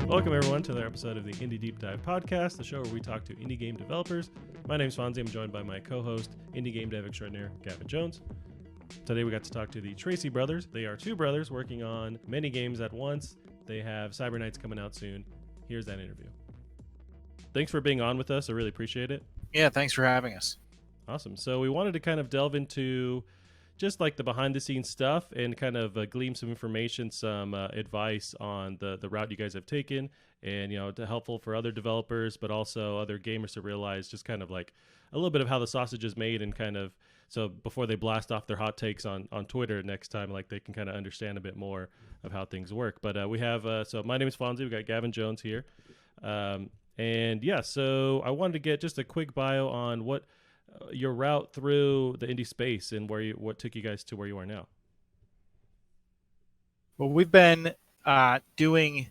Welcome, everyone, to another episode of the Indie Deep Dive Podcast, the show where we talk to indie game developers. My name's Fonzie. I'm joined by my co-host, indie game dev extraordinaire, Gavin Jones. Today, we got to talk to the Trese Brothers. They are two brothers working on many games at once. They have Cyber Knights coming out soon. Here's that interview. Thanks for being on with us. I really appreciate it. Yeah, thanks for having us. Awesome. So we wanted to kind of delve into just like the behind the scenes stuff and kind of glean some information, some advice on the route you guys have taken, and, to helpful for other developers, but also other gamers to realize just kind of like a little bit of how the sausage is made, and kind of so before they blast off their hot takes on Twitter next time, like they can kind of understand a bit more of how things work. But we have, so my name is Fonzie. We got Gavin Jones here. And yeah, so I wanted to get just a quick bio on what your route through the indie space and what took you guys to where you are now. Well, we've been doing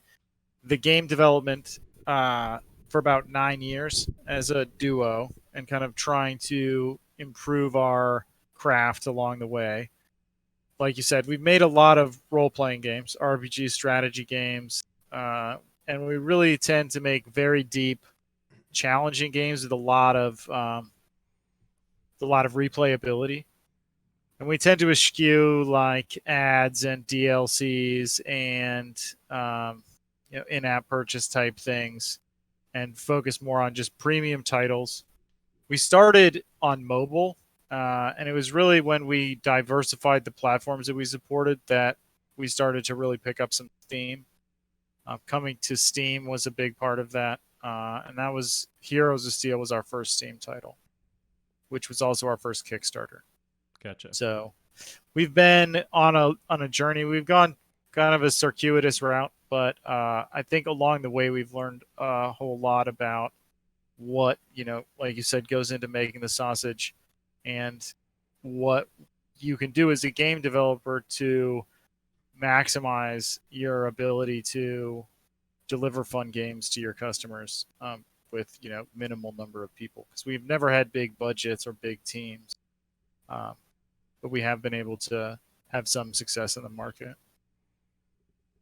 the game development for about 9 years as a duo, and kind of trying to improve our craft along the way. Like you said, we've made a lot of role-playing games, RPG strategy games, and we really tend to make very deep, challenging games with a lot of replayability. And we tend to eschew like ads and DLCs and in-app purchase type things, and focus more on just premium titles. We started on mobile, and it was really when we diversified the platforms that we supported that we started to really pick up some steam. Coming to Steam was a big part of that, and that was Heroes of Steel was our first Steam title, which was also our first Kickstarter. Gotcha. So we've been on a journey. We've gone kind of a circuitous route, but I think along the way we've learned a whole lot about what, like you said, goes into making the sausage, and what you can do as a game developer to maximize your ability to deliver fun games to your customers with minimal number of people, because we've never had big budgets or big teams, but we have been able to have some success in the market.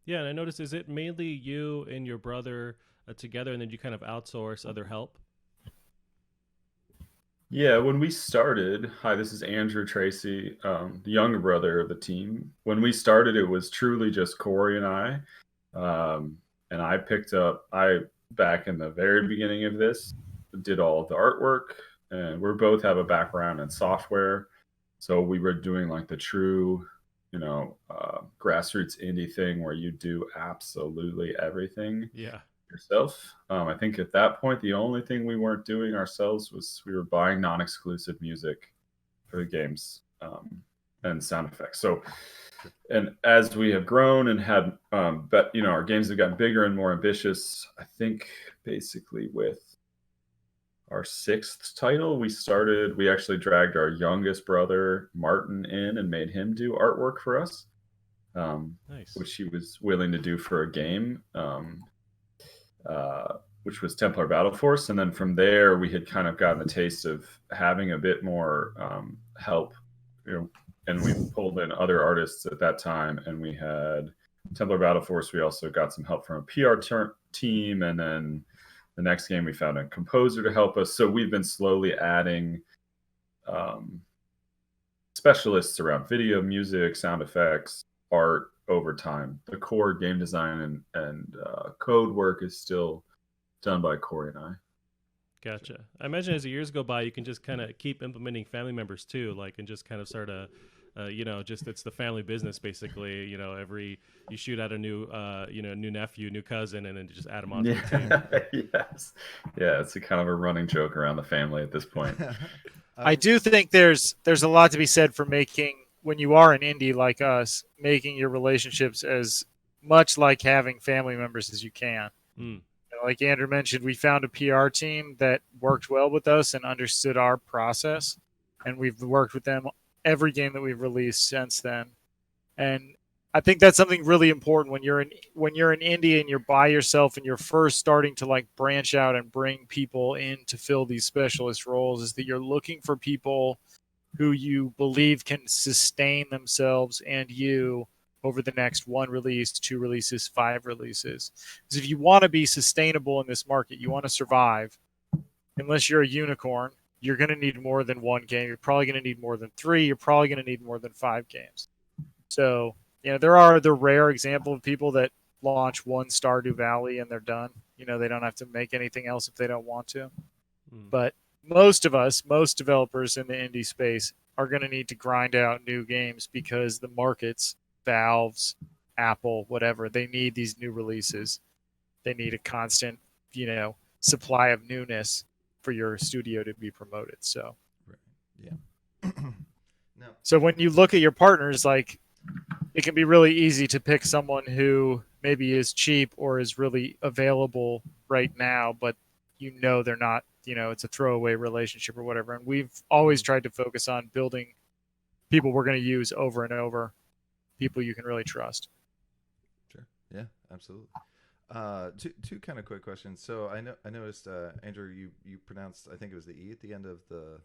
Yeah, and I noticed, is it mainly you and your brother together, and then you kind of outsource other help? Yeah, when we started, hi, this is Andrew Trese, the younger brother of the team. When we started, it was truly just Cory and I. And I back in the very beginning of this, did all of the artwork, and we both have a background in software. So we were doing like the true, grassroots indie thing where you do absolutely everything. Yeah. Yourself. I think at that point, the only thing we weren't doing ourselves was we were buying non-exclusive music for the games and sound effects. So, and as we have grown and had, our games have gotten bigger and more ambitious, I think basically with our sixth title, we actually dragged our youngest brother, Martin, in and made him do artwork for us, Nice. which he was willing to do for a game. Which was Templar Battleforce. And then from there, we had kind of gotten a taste of having a bit more help, and we pulled in other artists at that time. And we had Templar Battleforce. We also got some help from a PR team. And then the next game, we found a composer to help us. So we've been slowly adding specialists around video, music, sound effects, art over time. The core game design and code work is still done by Cory and I. Gotcha. I imagine as the years go by, you can just kind of keep implementing family members too, and just kind of start just it's the family business basically. You shoot out a new, new nephew, new cousin, and then just add them on to the team. Yes. Yeah, it's a kind of a running joke around the family at this point. I do think there's a lot to be said for making, when you are an indie like us, making your relationships as much like having family members as you can. Like Andrew mentioned, we found a PR team that worked well with us and understood our process, and we've worked with them every game that we've released since then. And I think that's something really important when you're an indie and you're by yourself and you're first starting to branch out and bring people in to fill these specialist roles, is that you're looking for people who you believe can sustain themselves and you over the next 1 release, 2 releases, 5 releases. Because if you want to be sustainable in this market, you want to survive, unless you're a unicorn, you're going to need more than 1 game. You're probably going to need more than 3. You're probably going to need more than 5 games. So, there are the rare example of people that launch 1 Stardew Valley and they're done. They don't have to make anything else if they don't want to. But most developers in the indie space are going to need to grind out new games because the markets, Valve's, Apple, whatever, they need these new releases. They need a constant, supply of newness for your studio to be promoted. So, right. Yeah. No. So when you look at your partners, like, it can be really easy to pick someone who maybe is cheap or is really available right now, but they're not, it's a throwaway relationship or whatever. And we've always tried to focus on building people we're going to use over and over, people you can really trust. Sure. Yeah, absolutely. Two kind of quick questions. So I noticed, Andrew, you pronounced, I think it was the E at the end of the.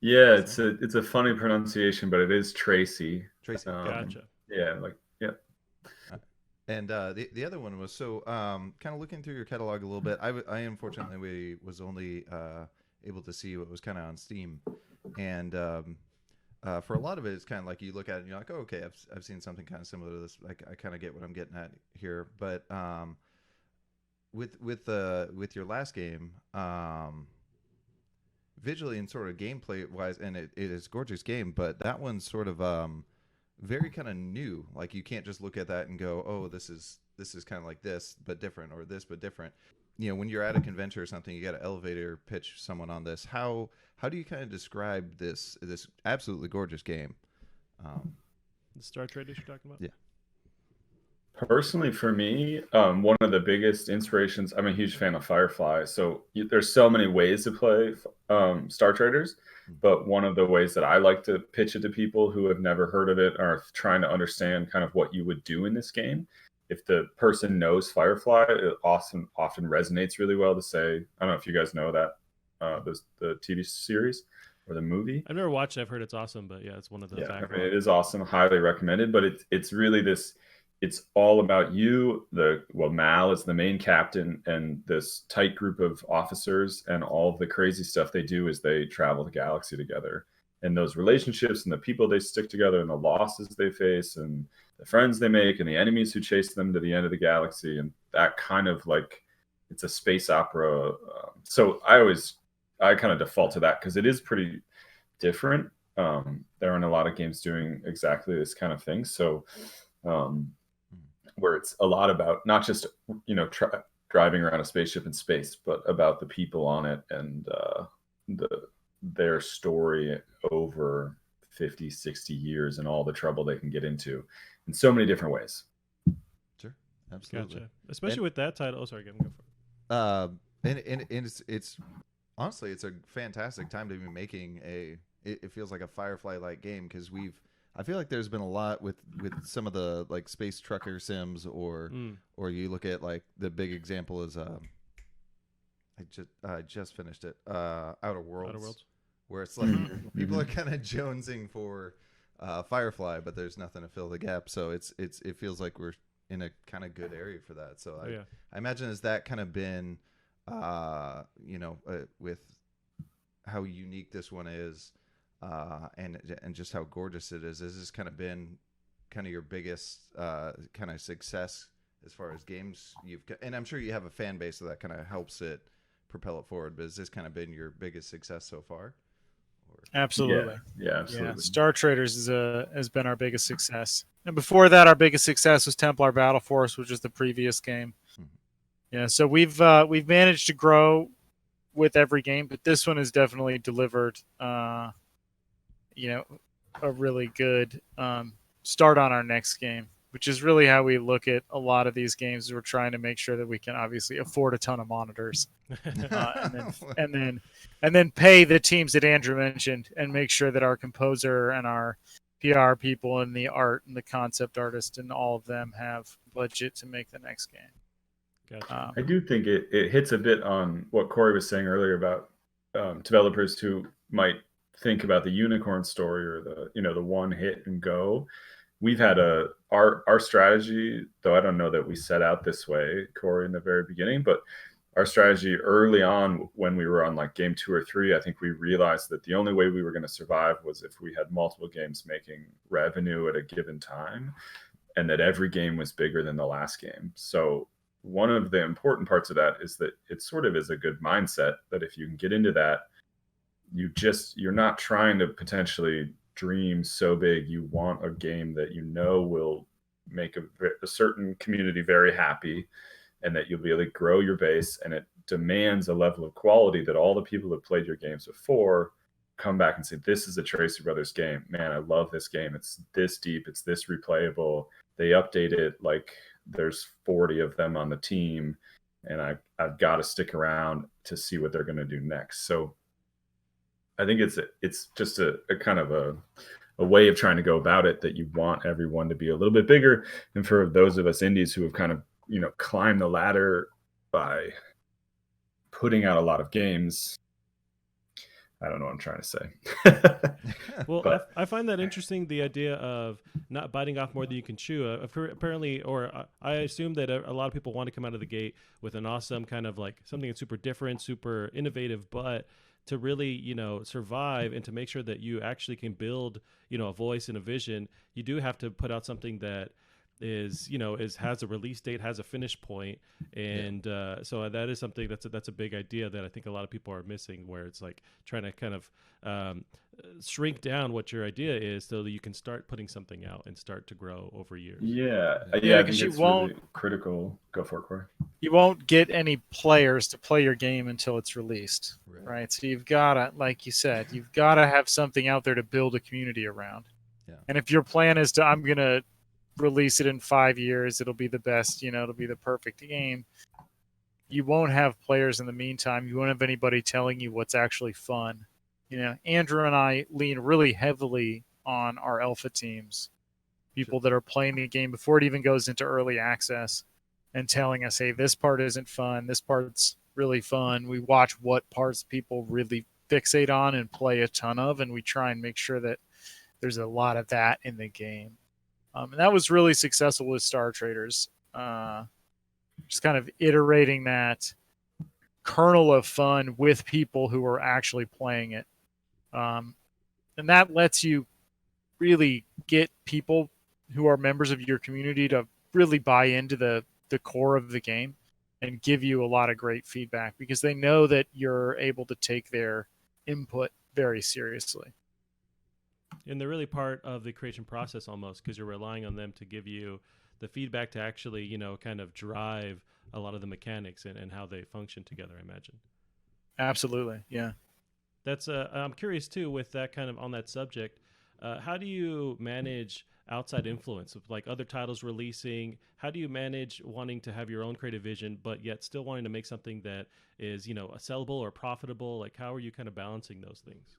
Yeah, it's a funny pronunciation, but it is Trese. Trese. Gotcha. Yeah, yeah. And the other one was, so kind of looking through your catalog a little bit. I unfortunately was only able to see what was kind of on Steam, and for a lot of it, it's kind of like you look at it and you're like, oh, okay, I've seen something kind of similar to this. I kind of get what I'm getting at here, but with your last game, visually and sort of gameplay wise, and it is a gorgeous game, but that one's sort of very kind of new. Like, you can't just look at that and go, oh, this is kind of like this but different, or this but different. When you're at a convention or something, you got to elevator pitch someone on this. How do you kind of describe this absolutely gorgeous game? The Star Traders you're talking about? Yeah. Personally, for me, one of the biggest inspirations, I'm a huge fan of Firefly. So there's so many ways to play Star Traders, but one of the ways that I like to pitch it to people who have never heard of it are trying to understand kind of what you would do in this game. If the person knows Firefly, it often resonates really well to say, I don't know if you guys know that, the TV series or the movie. I've never watched it. I've heard it's awesome, but yeah, it's one of the I mean, it is awesome, highly recommended, but it's really this. It's all about you. Mal is the main captain, and this tight group of officers, and all of the crazy stuff they do is they travel the galaxy together. And those relationships and the people they stick together and the losses they face and the friends they make and the enemies who chase them to the end of the galaxy. And that kind of it's a space opera. So I kind of default to that because it is pretty different. There aren't a lot of games doing exactly this kind of thing. So, where it's a lot about not just driving around a spaceship in space, but about the people on it and their story over 50, 60 years and all the trouble they can get into in so many different ways. Sure, absolutely. Gotcha. Especially with that title. Oh, sorry, go for it. And it's honestly, it's a fantastic time to be making it feels like a Firefly-like game, because I feel like there's been a lot with some of the like space trucker sims, or you look at like the big example is I just finished it, Outer Worlds, where it's like people are kind of jonesing for Firefly, but there's nothing to fill the gap. So it feels like we're in a kind of good area for that. So I imagine, has that kind of been with how unique this one is, and just how gorgeous it is. Has this kind of been kind of your biggest kind of success as far as games you've got? And I'm sure you have a fan base, so that kind of helps it propel it forward. But has this kind of been your biggest success so far? Absolutely. Yeah, absolutely. Yeah, Star Traders has been our biggest success. And before that, our biggest success was Templar Battleforce, which is the previous game. Yeah, so we've managed to grow with every game, but this one has definitely delivered a really good start on our next game, which is really how we look at a lot of these games. We're trying to make sure that we can obviously afford a ton of monitors, and then pay the teams that Andrew mentioned, and make sure that our composer and our PR people and the art and the concept artist and all of them have budget to make the next game. Gotcha. I do think it hits a bit on what Cory was saying earlier about developers who might think about the unicorn story or the one hit and go. We've had a our strategy, though I don't know that we set out this way, Cory, in the very beginning, but our strategy early on when we were on like game 2 or 3, I think we realized that the only way we were going to survive was if we had multiple games making revenue at a given time, and that every game was bigger than the last game. So one of the important parts of that is that it sort of is a good mindset that if you can get into that, you're not trying to potentially dream so big. You want a game that you know will make a certain community very happy, and that you'll be able to grow your base, and it demands a level of quality that all the people that played your games before come back and say, this is a Trese Brothers game. Man, I love this game. It's this deep. It's this replayable. They update it like there's 40 of them on the team, and I've got to stick around to see what they're going to do next. So I think it's just a kind of a way of trying to go about it, that you want everyone to be a little bit bigger. And for those of us indies who have kind of, climbed the ladder by putting out a lot of games, I don't know what I'm trying to say. Well, but I find that interesting, the idea of not biting off more than you can chew. Apparently, or I assume that a lot of people want to come out of the gate with an awesome kind of like something that's super different, super innovative, but to really, survive and to make sure that you actually can build, a voice and a vision, you do have to put out something that is, has a release date, has a finish point. And so that is something that's a big idea that I think a lot of people are missing, where it's like trying to kind of shrink down what your idea is so that you can start putting something out and start to grow over years. Yeah, I think it's really critical. Go for it, Cory. You won't get any players to play your game until it's released, right? So you've got to, like you said, you've got to have something out there to build a community around. Yeah. And if your plan is to, I'm going to release it in 5 years, it'll be the best, it'll be the perfect game, you won't have players in the meantime. You won't have anybody telling you what's actually fun. Andrew and I lean really heavily on our alpha teams, people that are playing the game before it even goes into early access and telling us, hey, this part isn't fun, this part's really fun. We watch what parts people really fixate on and play a ton of, and we try and make sure that there's a lot of that in the game. And that was really successful with Star Traders. Just kind of iterating that kernel of fun with people who are actually playing it. And that lets you really get people who are members of your community to really buy into the core of the game and give you a lot of great feedback, because they know that you're able to take their input very seriously. And they're really part of the creation process almost, because you're relying on them to give you the feedback to actually, kind of drive a lot of the mechanics and how they function together, I imagine. Absolutely, yeah. That's I'm curious too, with that kind of on that subject, how do you manage outside influence of like other titles releasing? How do you manage wanting to have your own creative vision, but yet still wanting to make something that is, sellable or profitable? Like, how are you kind of balancing those things?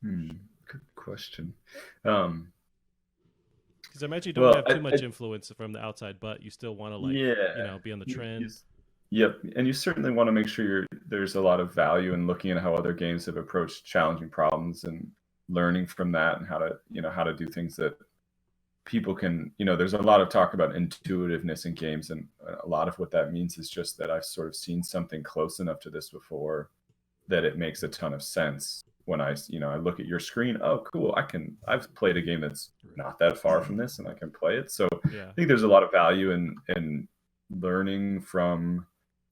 Good question. Because I imagine you don't have too much influence from the outside, but you still want to be on the trend. Yep, and you certainly want to make sure there's a lot of value in looking at how other games have approached challenging problems and learning from that, and how to do things that people can. There's a lot of talk about intuitiveness in games, and a lot of what that means is just that I've sort of seen something close enough to this before that it makes a ton of sense. When I look at your screen, oh, cool, I've played a game that's not that far from this, and I can play it. So I think there's a lot of value in learning from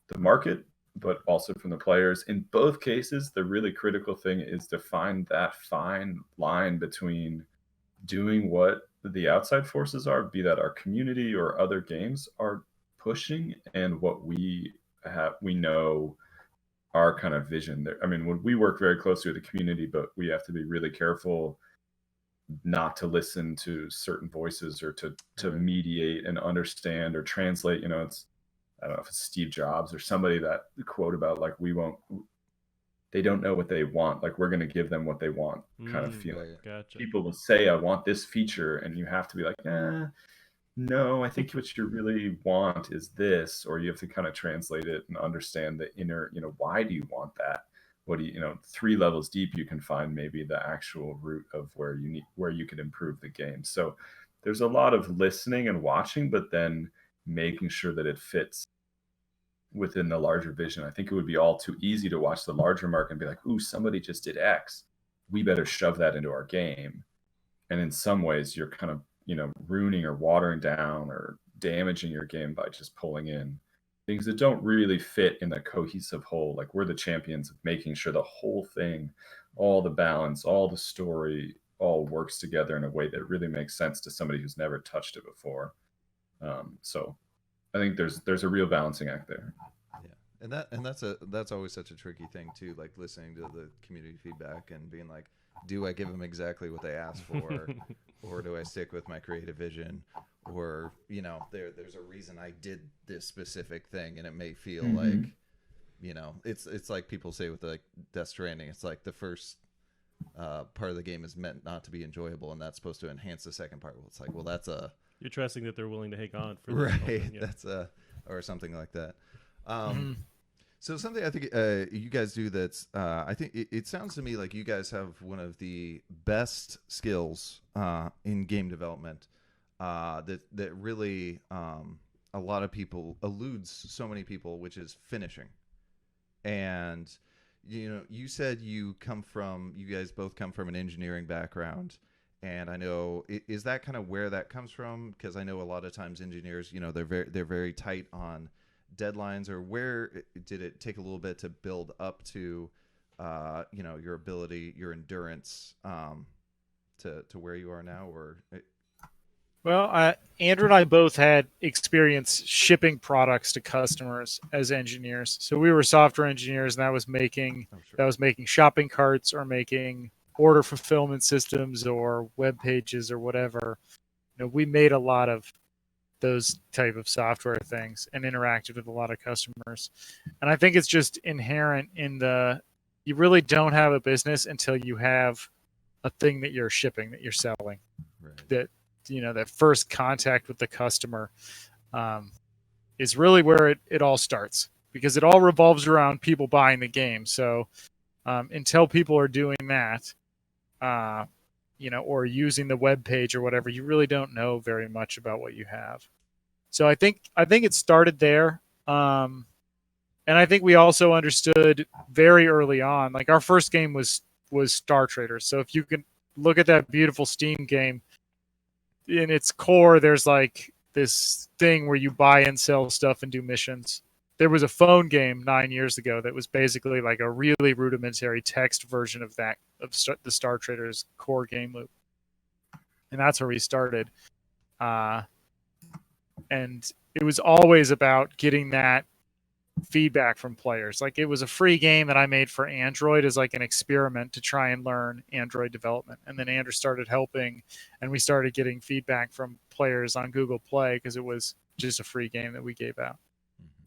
the market, but also from the players. In both cases, the really critical thing is to find that fine line between doing what the outside forces are, be that our community or other games are pushing, and what we know our kind of vision there. I mean, when we work very closely with the community, but we have to be really careful not to listen to certain voices or to mediate and understand or translate. It's, I don't know if it's Steve Jobs or somebody, that quote about like, they don't know what they want, like we're going to give them what they want kind of feeling. Gotcha. People will say, I want this feature, and you have to be like, no, I think what you really want is this, or you have to kind of translate it and understand the inner, why do you want that? what do you know, 3 levels deep, you can find maybe the actual root of where you can improve the game. So there's a lot of listening and watching, but then making sure that it fits within the larger vision. I think it would be all too easy to watch the larger market and be like, ooh, somebody just did X. We better shove that into our game. And in some ways, you're kind of, ruining or watering down or damaging your game by just pulling in things that don't really fit in the cohesive whole. Like, we're the champions of making sure the whole thing, all the balance, all the story, all works together in a way that really makes sense to somebody who's never touched it before. So I think there's a real balancing act there. Yeah, and that's always such a tricky thing too. Like listening to the community feedback and being like, do I give them exactly what they asked for, or do I stick with my creative vision, or there's a reason I did this specific thing, and it may feel like, it's like people say with like Death Stranding, it's like the first part of the game is meant not to be enjoyable, and that's supposed to enhance the second part. Well, it's like, well, that's a You're trusting that they're willing to hang on for right. moment, yeah. That's or something like that. So something I think you guys do that's I think it sounds to me like you guys have one of the best skills in game development that really a lot of people eludes so many people, which is finishing. And you said you guys both come from an engineering background. And I know, is that kind of where that comes from? Because I know a lot of times engineers, they're very tight on deadlines. Or where did it take a little bit to build up to, your ability, your endurance, to where you are now? Or Well, Andrew and I both had experience shipping products to customers as engineers. So we were software engineers, and that was making shopping carts or making order fulfillment systems or web pages or whatever. We made a lot of those type of software things and interacted with a lot of customers. And I think it's just inherent in you really don't have a business until you have a thing that you're shipping, that you're selling. right. That first contact with the customer is really where it all starts, because it all revolves around people buying the game. So until people are doing that, or using the web page or whatever, you really don't know very much about what you have. So I think it started there. And I think we also understood very early on, like our first game was Star Traders. So if you can look at that beautiful Steam game, in its core, there's like this thing where you buy and sell stuff and do missions. There was a phone game 9 years ago that was basically like a really rudimentary text version of that, of the Star Traders core game loop. And that's where we started. And it was always about getting that feedback from players. Like, it was a free game that I made for Android as like an experiment to try and learn Android development. And then Andrew started helping, and we started getting feedback from players on Google Play because it was just a free game that we gave out.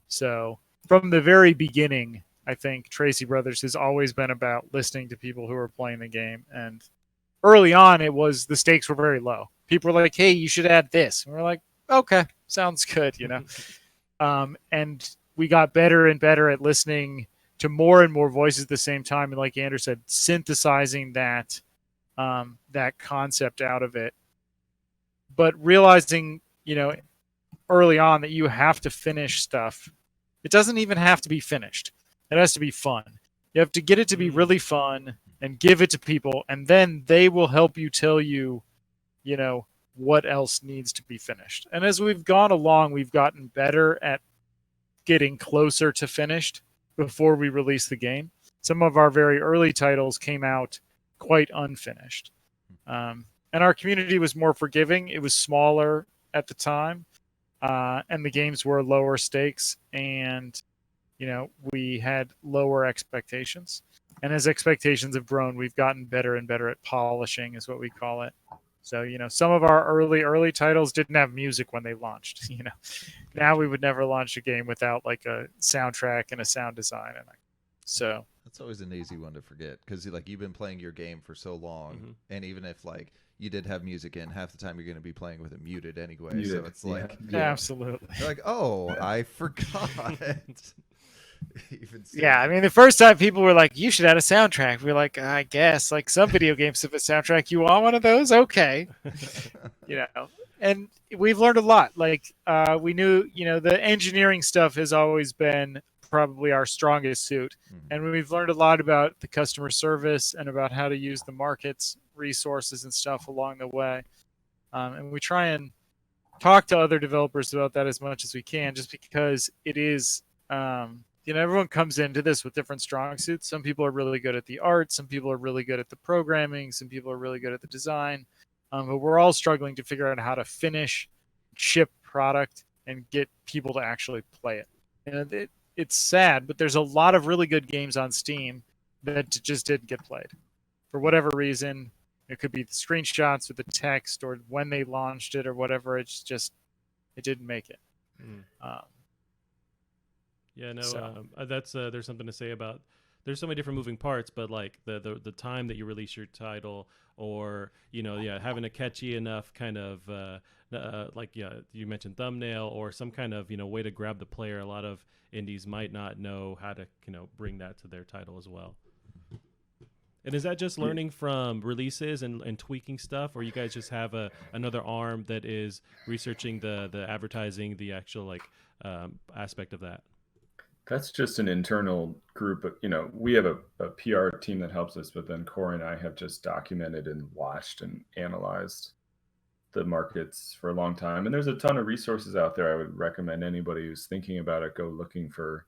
So from the very beginning, I think Trese Brothers has always been about listening to people who are playing the game. And early on, the stakes were very low. People were like, hey, you should add this. And we're like, okay, sounds good, and we got better and better at listening to more and more voices at the same time. And like Andrew said, synthesizing that concept out of it. But realizing, early on that you have to finish stuff. It doesn't even have to be finished. It has to be fun. You have to get it to be really fun and give it to people, and then they will help you tell you, what else needs to be finished. And as we've gone along, we've gotten better at getting closer to finished before we release the game. Some of our very early titles came out quite unfinished. And our community was more forgiving. It was smaller at the time. And the games were lower stakes, and we had lower expectations. And as expectations have grown, we've gotten better and better at polishing, is what we call it. So some of our early titles didn't have music when they launched. Now we would never launch a game without like a soundtrack and a sound design. And so that's always an easy one to forget, because like you've been playing your game for so long, and even if like you did have music in, half the time you're going to be playing with it muted anyway. So it's like absolutely. You're like, oh, I forgot. even still. Yeah, I mean, the first time people were like, "You should add a soundtrack." We are like, "I guess." Like some video games have a soundtrack. You want one of those? Okay, And we've learned a lot. Like we knew, the engineering stuff has always been probably our strongest suit, and we've learned a lot about the customer service and about how to use the market's resources and stuff along the way. And we try and talk to other developers about that as much as we can, just because it is, everyone comes into this with different strong suits. Some people are really good at the art, some people are really good at the programming, some people are really good at the design. But we're all struggling to figure out how to finish, ship product, and get people to actually play it. And it's sad, but there's a lot of really good games on Steam that just didn't get played for whatever reason. It could be the screenshots or the text or when they launched it or whatever. It's just, it didn't make it. Yeah, no, that's there's something to say about. There's so many different moving parts, but like the time that you release your title, or having a catchy enough kind of you mentioned thumbnail or some kind of way to grab the player. A lot of indies might not know how to bring that to their title as well. And is that just learning from releases and tweaking stuff, or you guys just have another arm that is researching the advertising, the actual aspect of that? That's just an internal group. We have a PR team that helps us, but then Cory and I have just documented and watched and analyzed the markets for a long time. And there's a ton of resources out there. I would recommend anybody who's thinking about it, go looking for,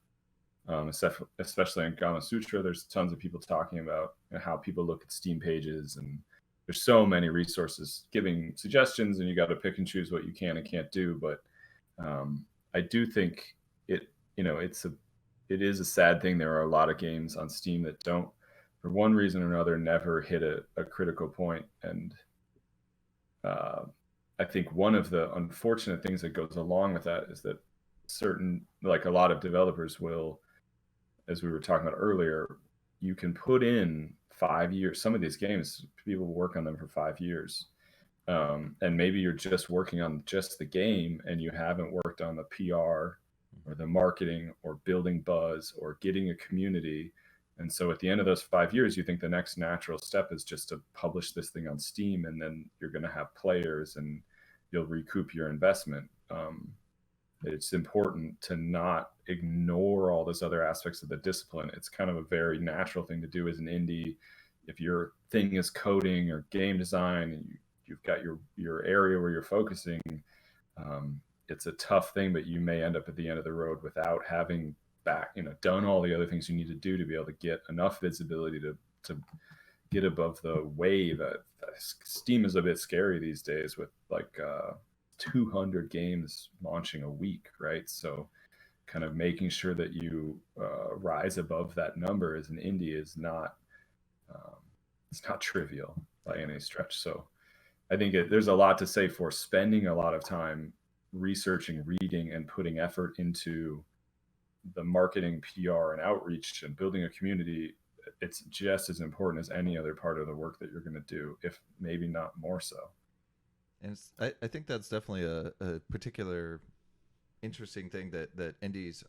especially in Gama Sutra, there's tons of people talking about how people look at Steam pages. And there's so many resources giving suggestions, and you got to pick and choose what you can and can't do. But I do think it is a sad thing. There are a lot of games on Steam that don't, for one reason or another, never hit a critical point. And I think one of the unfortunate things that goes along with that is that a lot of developers will, as we were talking about earlier, you can put in 5 years. Some of these games, people work on them for 5 years. And maybe you're just working on just the game and you haven't worked on the PR or the marketing or building buzz or getting a community. And so at the end of those 5 years, you think the next natural step is just to publish this thing on Steam, and then you're going to have players and you'll recoup your investment. It's important to not ignore all those other aspects of the discipline. It's kind of a very natural thing to do as an indie. If your thing is coding or game design and you've got your area where you're focusing, it's a tough thing, but you may end up at the end of the road without having done all the other things you need to do to be able to get enough visibility to get above the wave. Steam is a bit scary these days with 200 games launching a week, right? So kind of making sure that you rise above that number as an indie is not it's not trivial by any stretch. So I think there's a lot to say for spending a lot of time researching, reading, and putting effort into the marketing, PR, and outreach and building a community. It's just as important as any other part of the work that you're going to do, if maybe not more so. And I think that's definitely a particular interesting thing that indies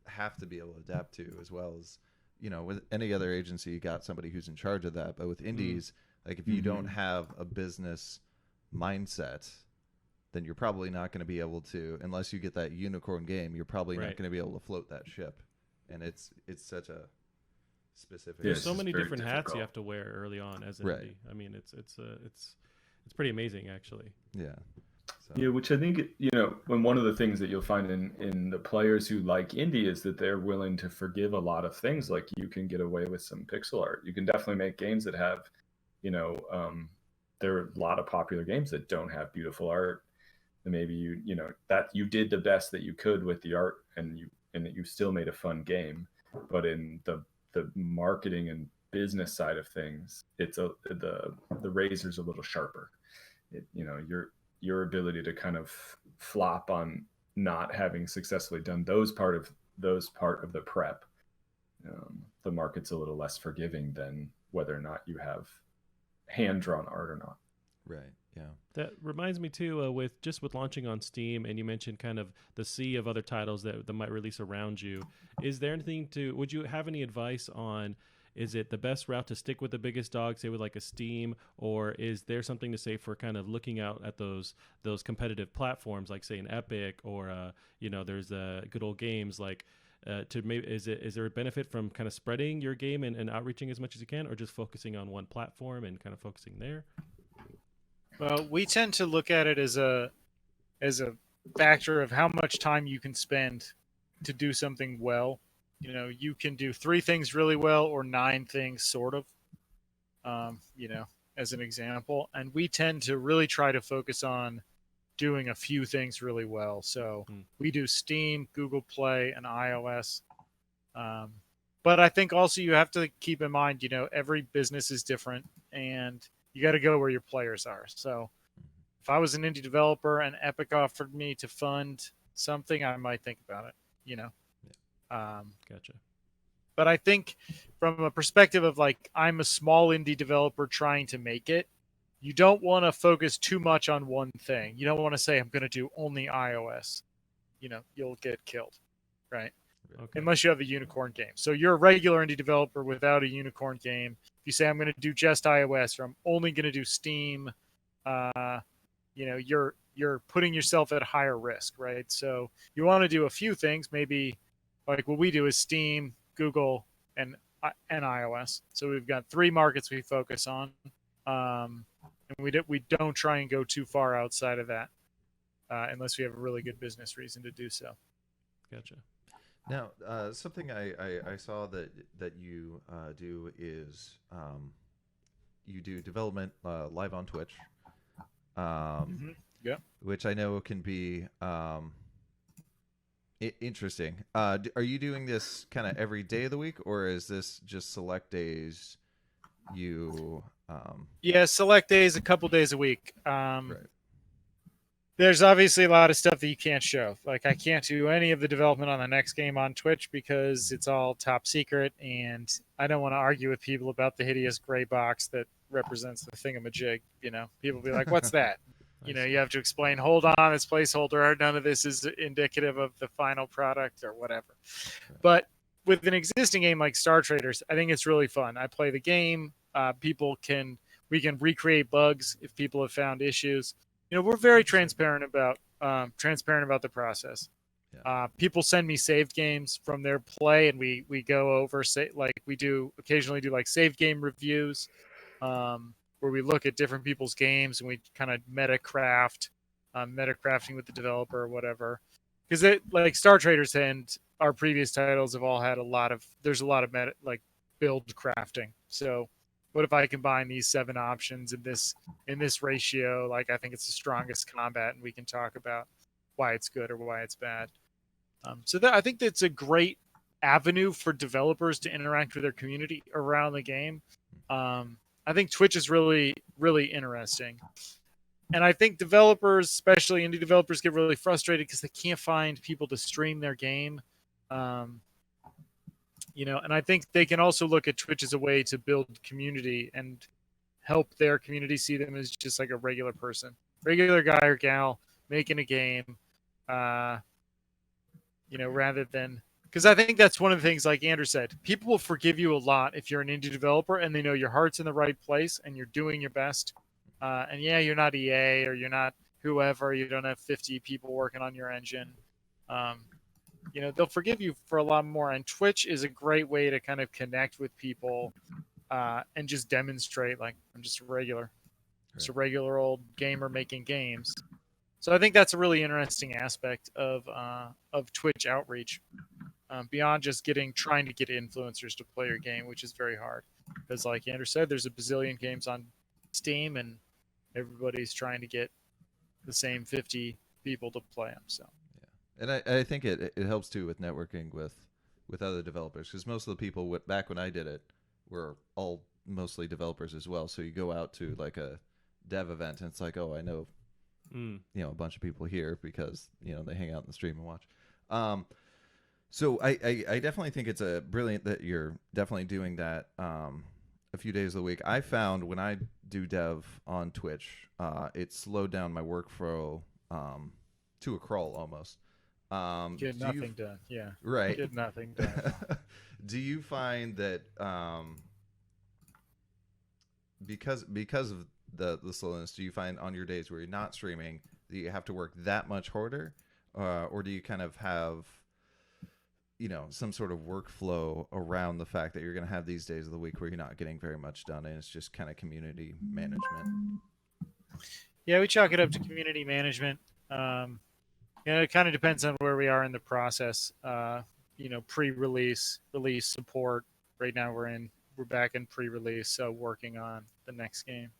have to be able to adapt to, as well as, with any other agency, you got somebody who's in charge of that. But with indies, if you don't have a business mindset, then you're probably not going to be able to, unless you get that unicorn game, you're probably not going to be able to float that ship. And it's such a specific. There's so many different hats you have to wear early on as an indie. I mean, it's pretty amazing, actually. Yeah. So. Yeah, which I think, when one of the things that you'll find in the players who like indie is that they're willing to forgive a lot of things. Like you can get away with some pixel art. You can definitely make games that have, there are a lot of popular games that don't have beautiful art. And maybe that you did the best that you could with the art, and that you still made a fun game. But in the marketing and business side of things, it's the razor's a little sharper. Your ability to kind of flop on not having successfully done those part of the prep, the market's a little less forgiving than whether or not you have hand drawn art or not. Right. Yeah. That reminds me too, with launching on Steam, and you mentioned kind of the sea of other titles that might release around you. Is there anything would you have any advice on? Is it the best route to stick with the biggest dog, say with like a Steam, or is there something to say for kind of looking out at those competitive platforms, like say an Epic, or there's good old games like. To maybe is there a benefit from kind of spreading your game and outreaching as much as you can, or just focusing on one platform and kind of focusing there? Well, we tend to look at it as a factor of how much time you can spend to do something well. You can do 3 things really well or 9 things sort of. As an example, and we tend to really try to focus on doing a few things really well. So we do Steam, Google Play, and iOS. But I think also you have to keep in mind, every business is different, and you got to go where your players are. So if I was an indie developer and Epic offered me to fund something, I might think about it. Gotcha. But I think from a perspective of like, I'm a small indie developer trying to make it, you don't want to focus too much on one thing. You don't want to say, I'm going to do only iOS. You'll get killed, right? Okay. Unless you have a unicorn game. So you're a regular indie developer without a unicorn game. If you say, I'm going to do just iOS, or I'm only going to do Steam, you're putting yourself at higher risk, right? So you want to do a few things. Maybe like what we do is Steam, Google, and iOS. So we've got 3 markets we focus on. And we don't try and go too far outside of that unless we have a really good business reason to do so. Gotcha. Now, something I saw that you do is you do development live on Twitch, Yeah. which I know can be interesting. Are you doing this kind of every day of the week, or is this just select days you... Yeah, select days, a couple days a week. Right. There's obviously a lot of stuff that you can't show. Like, I can't do any of the development on the next game on Twitch because it's all top secret, and I don't want to argue with people about the hideous gray box that represents the thingamajig. People be like, what's that? You have to explain, hold on, it's placeholder. None of this is indicative of the final product or whatever. But with an existing game like Star Traders, I think it's really fun. I play the game. We can recreate bugs if people have found issues. We're very transparent about the process. Yeah. People send me saved games from their play, and we go over, we occasionally do like saved game reviews, where we look at different people's games and we kind of metacrafting with the developer or whatever. Because like Star Traders and our previous titles have all had there's a lot of build crafting. So what if I combine these 7 options in this ratio? Like, I think it's the strongest combat, and we can talk about why it's good or why it's bad. I think that's a great avenue for developers to interact with their community around the game. I think Twitch is really, really interesting. And I think developers, especially indie developers, get really frustrated because they can't find people to stream their game. And I think they can also look at Twitch as a way to build community and help their community see them as just like a regular person, regular guy or gal making a game, rather than, because I think that's one of the things, like Andrew said, people will forgive you a lot if you're an indie developer and they know your heart's in the right place and you're doing your best. And yeah, you're not EA or you're not whoever, you don't have 50 people working on your engine. They'll forgive you for a lot more. And Twitch is a great way to kind of connect with people and just demonstrate, like, I'm just a regular old gamer making games. So I think that's a really interesting aspect of Twitch outreach, beyond just trying to get influencers to play your game, which is very hard. Because like Andrew said, there's a bazillion games on Steam, and everybody's trying to get the same 50 people to play them. So. And I think it helps too with networking with other developers, because most of the people back when I did it were all mostly developers as well. So you go out to like a dev event and it's like, oh, I know a bunch of people here because they hang out in the stream and watch. So I definitely think it's a brilliant that you're definitely doing that. a few days of the week. I found when I do dev on Twitch, it slowed down my workflow to a crawl almost. Get nothing done. Yeah. Right. Get nothing done. Do you find that because of the slowness, do you find on your days where you're not streaming that you have to work that much harder, or do you kind of have some sort of workflow around the fact that you're going to have these days of the week where you're not getting very much done and it's just kind of community management? Yeah, we chalk it up to community management. It kind of depends on where we are in the process. Pre-release, release support. Right now we're back in pre-release, so working on the next game.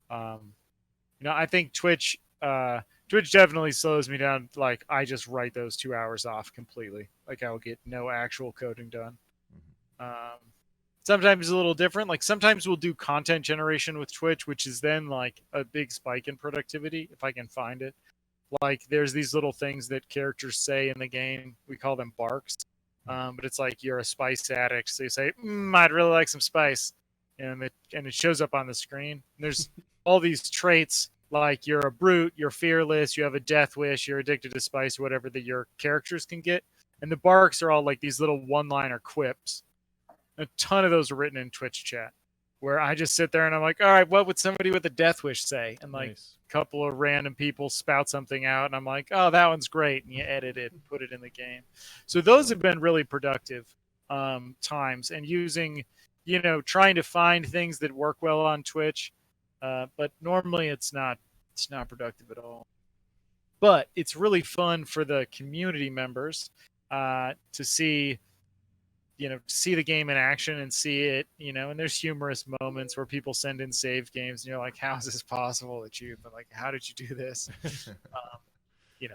I think Twitch definitely slows me down. Like, I just write those 2 hours off completely. Like, I'll get no actual coding done. Sometimes it's a little different. Like, sometimes we'll do content generation with Twitch, which is then like a big spike in productivity if I can find it. Like, there's these little things that characters say in the game. We call them barks. But it's like you're a spice addict, so you say, "I'd really like some spice," and it shows up on the screen. And there's all these traits, like you're a brute, you're fearless, you have a death wish, you're addicted to spice, or whatever that your characters can get. And the barks are all like these little one-liner quips. A ton of those are written in Twitch chat, where I just sit there and I'm like, all right, what would somebody with a death wish say? And like a couple of random people spout something out, and I'm like, oh, that one's great. And you edit it and put it in the game. So those have been really productive times, and using, trying to find things that work well on Twitch. But normally it's not productive at all. But it's really fun for the community members to see the game in action and see it, and there's humorous moments where people send in save games and you're like, how is this possible that but like, how did you do this?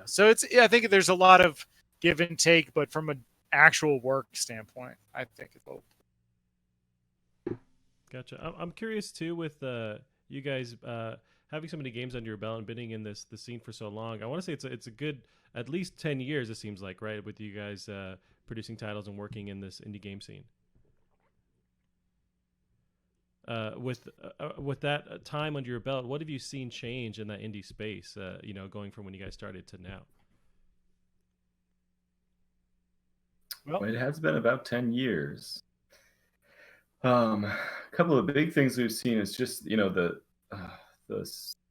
So I think there's a lot of give and take, but from an actual work standpoint, I think it's a little. Gotcha. I'm curious too with you guys having so many games under your belt and being in the scene for so long. I want to say it's a good at least 10 years, it seems like, right, with you guys producing titles and working in this indie game scene. With that time under your belt, what have you seen change in that indie space? Going from when you guys started to now. Well, it has been about 10 years. A couple of big things we've seen is just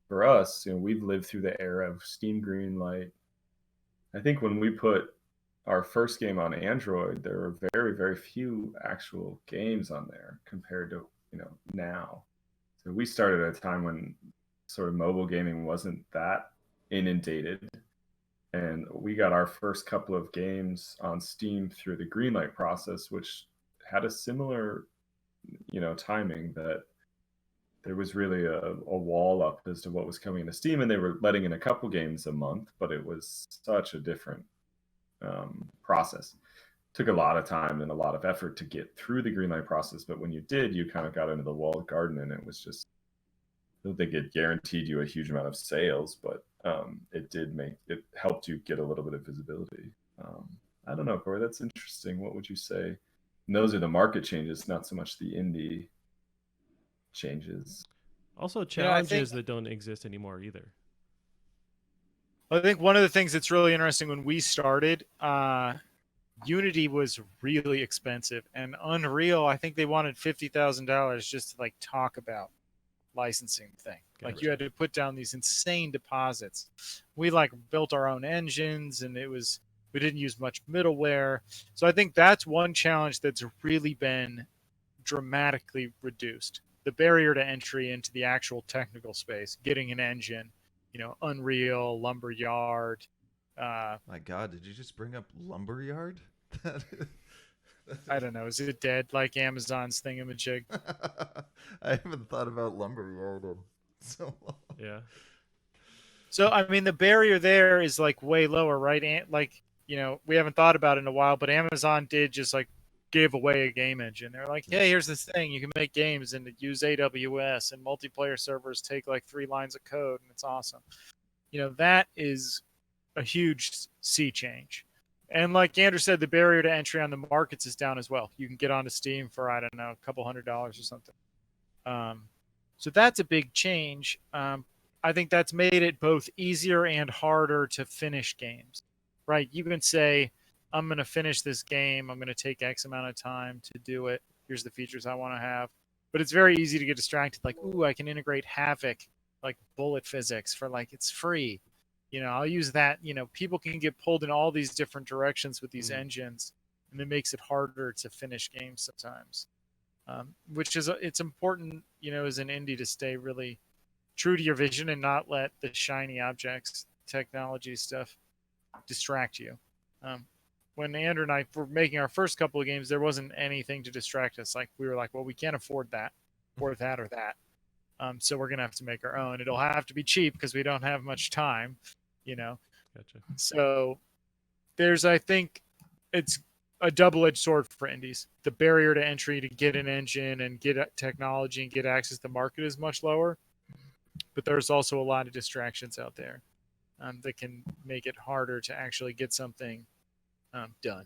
for us, we've lived through the era of Steam Greenlight. I think when we put our first game on Android, there were very, very few actual games on there compared to now. So we started at a time when sort of mobile gaming wasn't that inundated, and we got our first couple of games on Steam through the Greenlight process, which had a similar timing, that there was really a wall up as to what was coming into Steam, and they were letting in a couple games a month, but it was such a different process. Took a lot of time and a lot of effort to get through the Greenlight process, but when you did, you kind of got into the walled garden, and it was just, I don't think it guaranteed you a huge amount of sales, but it helped you get a little bit of visibility. I don't know, Cory, that's interesting. What would you say? And those are the market changes, not so much the indie changes. Also challenges that don't exist anymore either. I think one of the things that's really interesting, when we started, Unity was really expensive, and Unreal, I think they wanted $50,000 just to like talk about licensing thing. Gotcha. Like, you had to put down these insane deposits. We like built our own engines, and we didn't use much middleware. So I think that's one challenge that's really been dramatically reduced. The barrier to entry into the actual technical space, getting an engine, Unreal, Lumberyard. My God, did you just bring up Lumberyard? I don't know. Is it dead like Amazon's thingamajig? I haven't thought about Lumberyard in so long. Yeah. So, I mean, the barrier there is like way lower, right? Like, we haven't thought about it in a while, but Amazon did just like give away a game engine. They're like, hey, here's this thing. You can make games and use AWS, and multiplayer servers take like 3 lines of code, and it's awesome. That is a huge sea change. And like Andrew said, the barrier to entry on the markets is down as well. You can get onto Steam for, I don't know, a couple $100 or something. So that's a big change. I think that's made it both easier and harder to finish games, right? You can say, I'm going to finish this game. I'm going to take X amount of time to do it. Here's the features I want to have. But it's very easy to get distracted. Like, ooh, I can integrate Havoc, like bullet physics for like, it's free. I'll use that. People can get pulled in all these different directions with these engines, and it makes it harder to finish games sometimes. Which is, it's important, as an indie to stay really true to your vision and not let the shiny objects, technology stuff distract you. When Andrew and I were making our first couple of games, there wasn't anything to distract us. Like, we were like, well, we can't afford that or that or that. So we're going to have to make our own. It'll have to be cheap because we don't have much time, Gotcha. So I think it's a double-edged sword for indies. The barrier to entry to get an engine and get technology and get access to the market is much lower. But there's also a lot of distractions out there that can make it harder to actually get something done.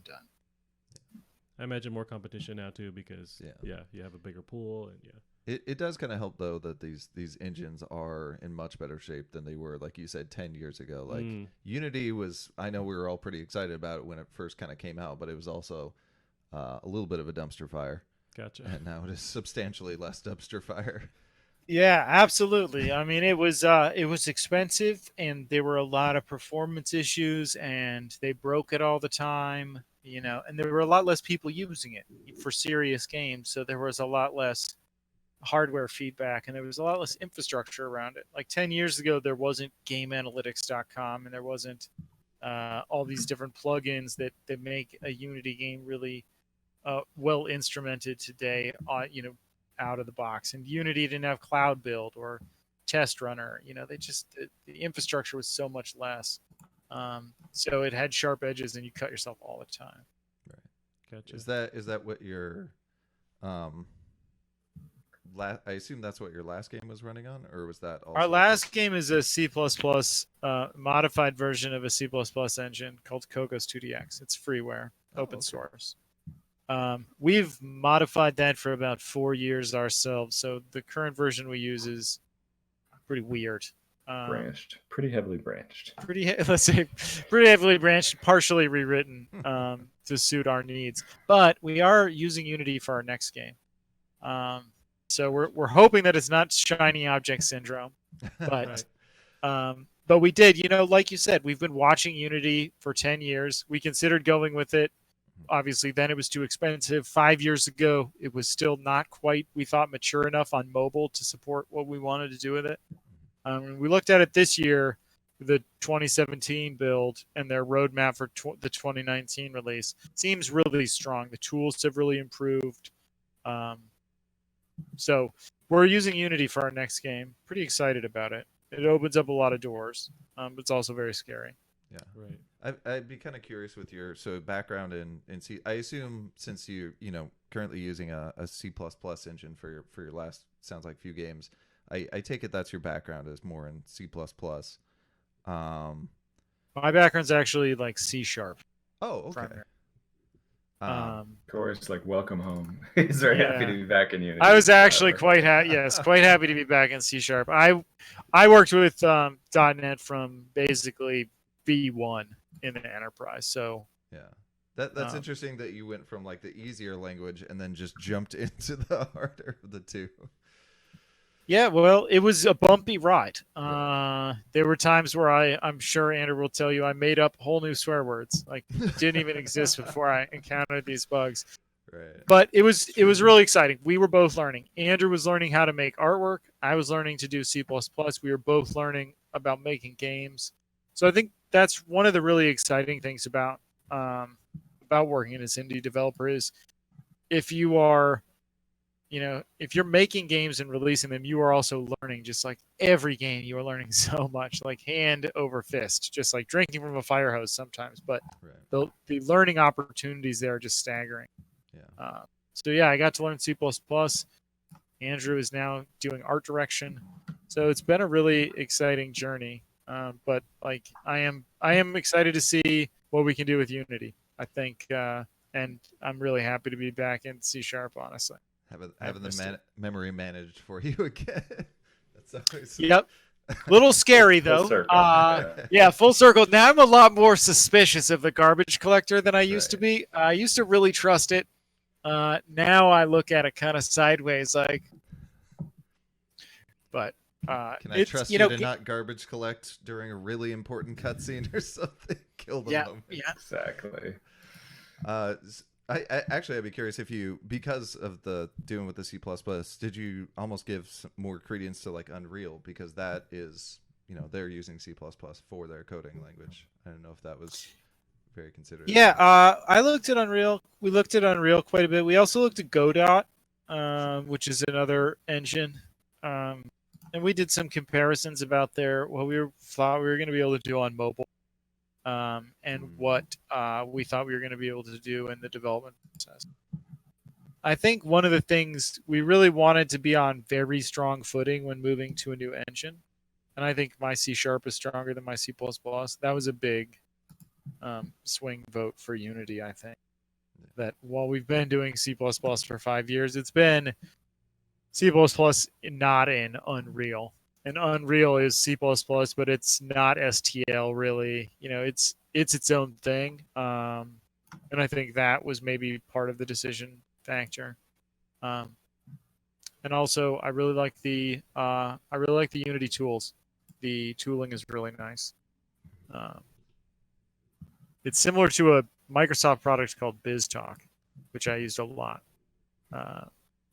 I imagine more competition now too because you have a bigger pool and It does kind of help though that these engines are in much better shape than they were, like you said, 10 years ago. Like Unity was, I know we were all pretty excited about it when it first kind of came out, but it was also a little bit of a dumpster fire. Gotcha. And now it is substantially less dumpster fire. Yeah, absolutely. I mean, it was expensive, and there were a lot of performance issues, and they broke it all the time. And there were a lot less people using it for serious games, so there was a lot less hardware feedback, and there was a lot less infrastructure around it. Like 10 years ago, there wasn't GameAnalytics.com, and there wasn't all these different plugins that make a Unity game really well instrumented today. Out of the box, and Unity didn't have cloud build or test runner. The infrastructure was so much less, so it had sharp edges, and you cut yourself all the time. Right. Gotcha. Is that what your I assume that's what your last game was running on, or was that also our last game is a C++ modified version of a C++ engine called Cogos 2DX. It's freeware, open source. We've modified that for about 4 years ourselves, so the current version we use is pretty weird. Pretty heavily branched. Let's say pretty heavily branched, partially rewritten to suit our needs. But we are using Unity for our next game. So we're hoping that it's not shiny object syndrome, but but we did. Like you said, we've been watching Unity for 10 years. We considered going with it. Obviously, then it was too expensive. 5 years ago, it was still not quite, we thought, mature enough on mobile to support what we wanted to do with it. We looked at it this year, the 2017 build, and their roadmap for the 2019 release seems really strong. The tools have really improved. So we're using Unity for our next game. Pretty excited about it. It opens up a lot of doors, but it's also very scary. Yeah, right. I'd be kind of curious with your background in C. I assume since you currently using a C++ engine for your last, sounds like, few games, I take it that's your background is more in C++. My background's actually like C#. Oh, okay. Cory's like, welcome home. He's very happy to be back in Unity. I was actually quite happy to be back in C#. I worked with .NET from basically V1 in the enterprise. So yeah, that's interesting that you went from like the easier language and then just jumped into the harder of the two. Yeah, well, it was a bumpy ride. There were times where I'm sure Andrew will tell you I made up whole new swear words, like didn't even exist before I encountered these bugs. Right. But it was really exciting. We were both learning. Andrew was learning how to make artwork. I was learning to do C++. We were both learning about making games. So I think that's one of the really exciting things about working as an indie developer is if you are, if you're making games and releasing them, you are also learning. Just like every game, you are learning so much, like hand over fist, just like drinking from a fire hose sometimes. But the learning opportunities there are just staggering. Yeah. So yeah, I got to learn C++. Andrew is now doing art direction. So it's been a really exciting journey. But like I am excited to see what we can do with Unity. I think, and I'm really happy to be back in C#. Honestly. Having the memory managed for you again. That's always... Yep. Little scary Full though. circle. Yeah, full circle. Now I'm a lot more suspicious of the garbage collector than I used to Right. be. I used to really trust it. Now I look at it kind of sideways, like. But Can I it's trust you you know to not garbage collect during a really important cutscene or something? Kill the yeah moment. yeah. Exactly. I actually, I'd be curious if you, because of the doing with the C++, did you almost give some more credence to like Unreal, because that is, they're using C++ for their coding language. I don't know if that was very considered. Yeah, I looked at Unreal. We looked at Unreal quite a bit. We also looked at Godot, which is another engine, and we did some comparisons about what we thought we were going to be able to do on mobile, and what we thought we were going to be able to do in the development process. I think one of the things we really wanted to be on very strong footing when moving to a new engine, and I think my C# is stronger than my C++. That was a big swing vote for Unity. I think that while we've been doing C++ for 5 years, it's been C++ not in Unreal. And Unreal is C++, but it's not STL really. It's its own thing. And I think that was maybe part of the decision factor. And also, I really like the Unity tools. The tooling is really nice. It's similar to a Microsoft product called BizTalk, which I used a lot.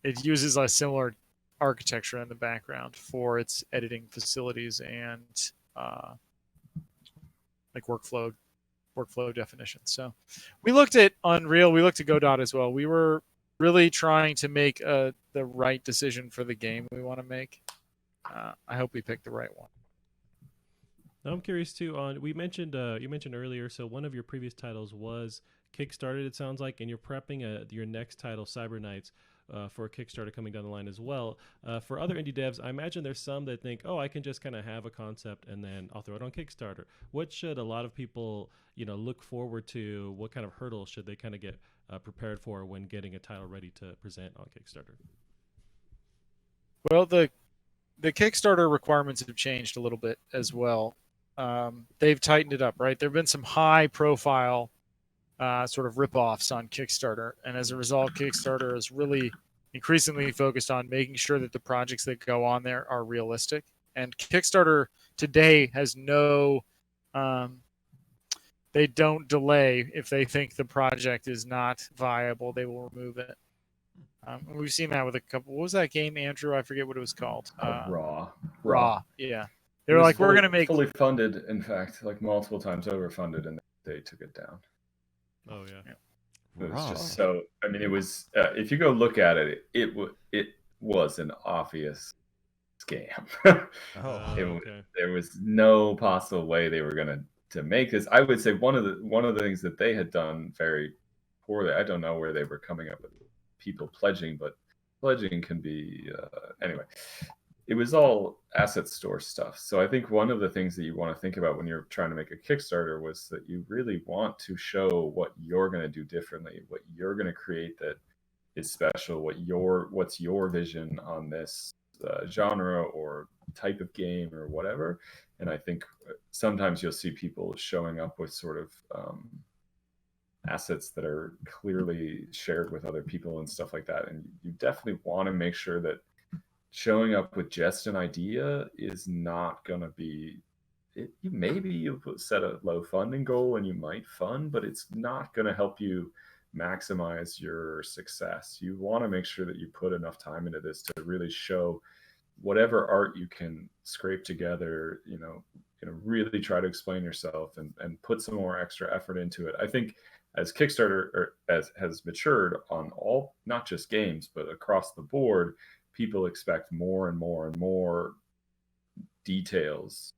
It uses a similar architecture in the background for its editing facilities and like workflow definitions. So we looked at Unreal, we looked at Godot as well. We were really trying to make the right decision for the game we want to make. I hope we picked the right one. I'm curious too. You mentioned earlier. So one of your previous titles was kickstarted. It sounds like, and you're prepping your next title, Cyber Knights, for a Kickstarter coming down the line as well. For other indie devs, I imagine there's some that think, oh, I can just kind of have a concept and then I'll throw it on Kickstarter. What should a lot of people, look forward to? What kind of hurdles should they kind of get prepared for when getting a title ready to present on Kickstarter? Well, the Kickstarter requirements have changed a little bit as well. They've tightened it up, right? There have been some high-profile sort of rip-offs on Kickstarter, and as a result, Kickstarter is really increasingly focused on making sure that the projects that go on there are realistic. And Kickstarter today has no, they don't delay if they think the project is not viable. They will remove it. We've seen that with a couple. What was that game, Andrew? I forget what it was called. Raw. Yeah. They were like, we're going to make fully funded. In fact, like multiple times overfunded, and they took it down. Oh yeah. It was just so. I mean, it was. If you go look at it, it was an obvious scam. There was no possible way they were going to make this. I would say one of the things that they had done very poorly. I don't know where they were coming up with people pledging, but pledging can be anyway. It was all asset store stuff. So I think one of the things that you want to think about when you're trying to make a Kickstarter was that you really want to show what you're going to do differently, what you're going to create that is special, what's your vision on this genre or type of game or whatever. And I think sometimes you'll see people showing up with sort of assets that are clearly shared with other people and stuff like that. And you definitely want to make sure that showing up with just an idea is not going to be it. Maybe you set a low funding goal and you might fund, but it's not going to help you maximize your success. You want to make sure that you put enough time into this to really show whatever art you can scrape together, really try to explain yourself and put some more extra effort into it. I think as Kickstarter has matured on all, not just games, but across the board, people expect more and more and more details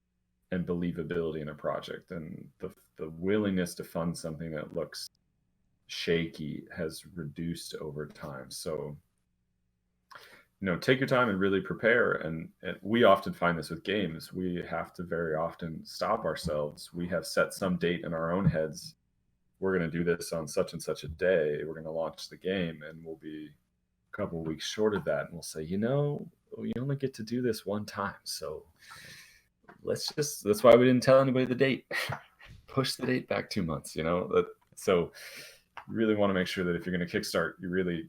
and believability in a project. And the willingness to fund something that looks shaky has reduced over time. So, take your time and really prepare. And we often find this with games. We have to very often stop ourselves. We have set some date in our own heads. We're going to do this on such and such a day. We're going to launch the game, and we'll be couple of weeks short of that, and we'll say, you know, we only get to do this one time, so that's why we didn't tell anybody the date. Push the date back 2 months, you know. So you really want to make sure that if you're going to kickstart, you really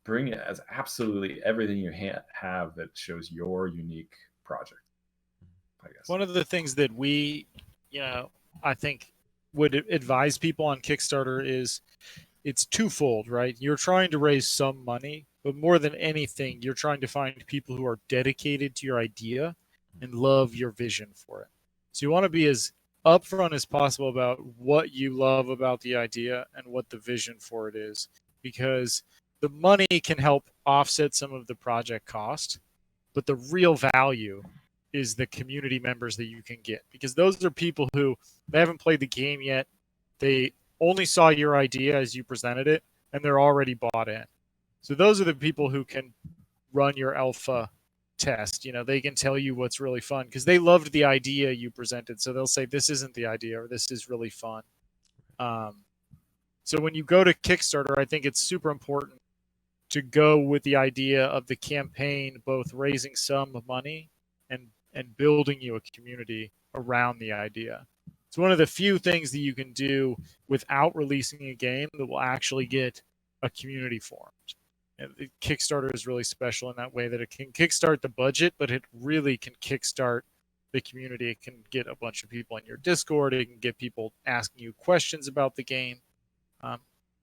bring it as absolutely everything you have that shows your unique project, I guess. One of the things that we, I think would advise people on Kickstarter is it's twofold, right? You're trying to raise some money, but more than anything, you're trying to find people who are dedicated to your idea and love your vision for it. So you want to be as upfront as possible about what you love about the idea and what the vision for it is, because the money can help offset some of the project cost, but the real value is the community members that you can get, because those are people who they haven't played the game yet. They only saw your idea as you presented it, and they're already bought in. So those are the people who can run your alpha test. They can tell you what's really fun because they loved the idea you presented. So they'll say, this isn't the idea, or this is really fun. So when you go to Kickstarter, I think it's super important to go with the idea of the campaign, both raising some money and building you a community around the idea. It's one of the few things that you can do without releasing a game that will actually get a community formed. And Kickstarter is really special in that way that it can kickstart the budget, but it really can kickstart the community. It can get a bunch of people in your Discord. It can get people asking you questions about the game,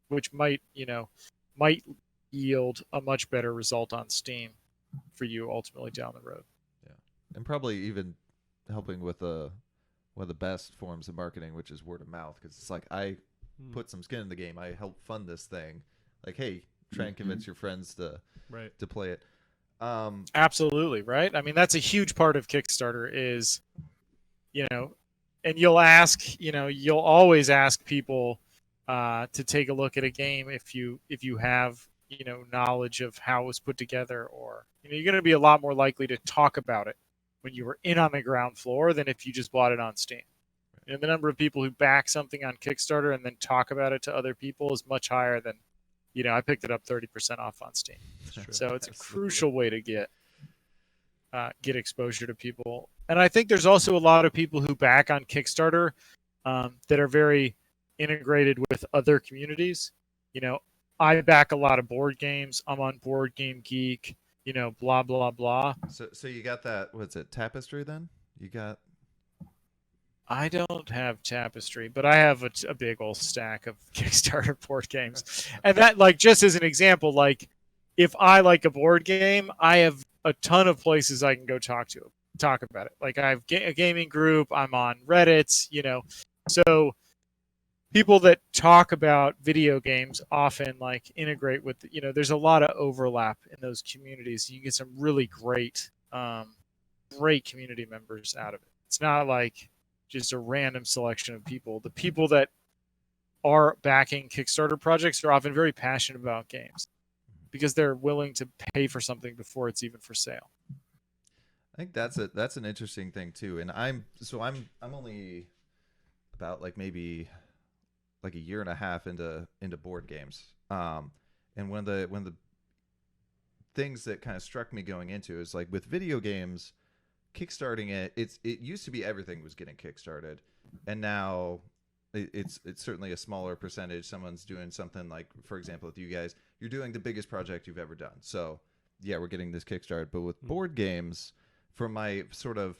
which might yield a much better result on Steam for you ultimately down the road. Yeah, and probably even helping with one of the best forms of marketing, which is word of mouth, because it's like, I put some skin in the game. I helped fund this thing. Like, hey, try and convince your friends to play it. Absolutely, right? I mean, that's a huge part of Kickstarter is, and you'll always ask people to take a look at a game if you have, knowledge of how it was put together, or, you're going to be a lot more likely to talk about it when you were in on the ground floor than if you just bought it on Steam. The number of people who back something on Kickstarter and then talk about it to other people is much higher than, I picked it up 30% off on Steam. So it's a crucial way to get exposure to people. And I think there's also a lot of people who back on Kickstarter that are very integrated with other communities. I back a lot of board games. I'm on Board Game Geek, blah, blah, blah. So you got that, what's it, Tapestry then? You got... I don't have Tapestry, but I have a big old stack of Kickstarter board games. And that, just as an example, if I like a board game, I have a ton of places I can go talk about it. I have a gaming group, I'm on Reddit, so people that talk about video games often integrate with, there's a lot of overlap in those communities. You get some really great community members out of it. It's not just a random selection of people. The people that are backing Kickstarter projects are often very passionate about games because they're willing to pay for something before it's even for sale. I think that's an interesting thing too. And I'm only about maybe a year and a half into board games. And one of the things that kind of struck me going into is with video games, kickstarting it used to be everything was getting kickstarted, and now it's certainly a smaller percentage. Someone's doing something for example, with you guys, you're doing the biggest project you've ever done, so yeah, we're getting this kickstarted. But with board games, from my sort of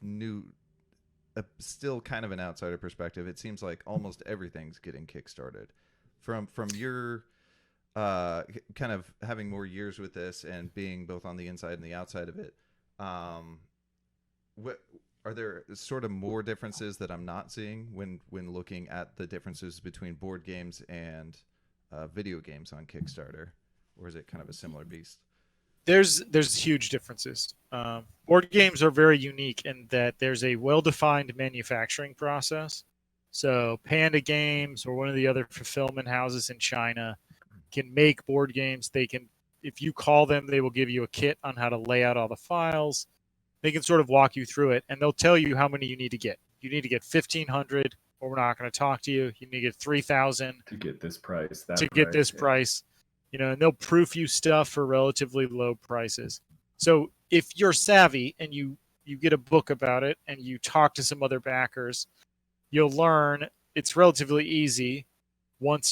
still kind of an outsider perspective, it seems like almost everything's getting kickstarted. From your kind of having more years with this and being both on the inside and the outside of it, what are there sort of more differences that I'm not seeing when looking at the differences between board games and video games on Kickstarter, or is it kind of a similar beast? There's huge differences. Board games are very unique in that there's a well-defined manufacturing process. So Panda Games or one of the other fulfillment houses in China can make board games. They can, if you call them, they will give you a kit on how to lay out all the files. They can sort of walk you through it, and they'll tell you how many you need to get. You need to get 1,500, or we're not going to talk to you. You need to get 3,000 to get this price. Get this price. and they'll proof you stuff for relatively low prices. So if you're savvy and you get a book about it and you talk to some other backers, you'll learn it's relatively easy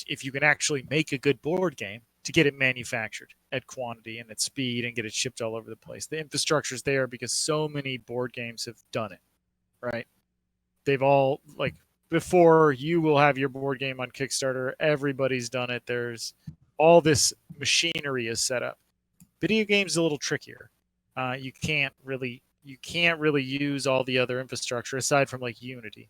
if you can actually make a good board game to get it manufactured at quantity and at speed and get it shipped all over the place. The infrastructure's there because so many board games have done it, right? They've all, like, before you will have your board game on Kickstarter, everybody's done it. There's all this machinery is set up. Video games a little trickier. You can't really use all the other infrastructure aside from like Unity.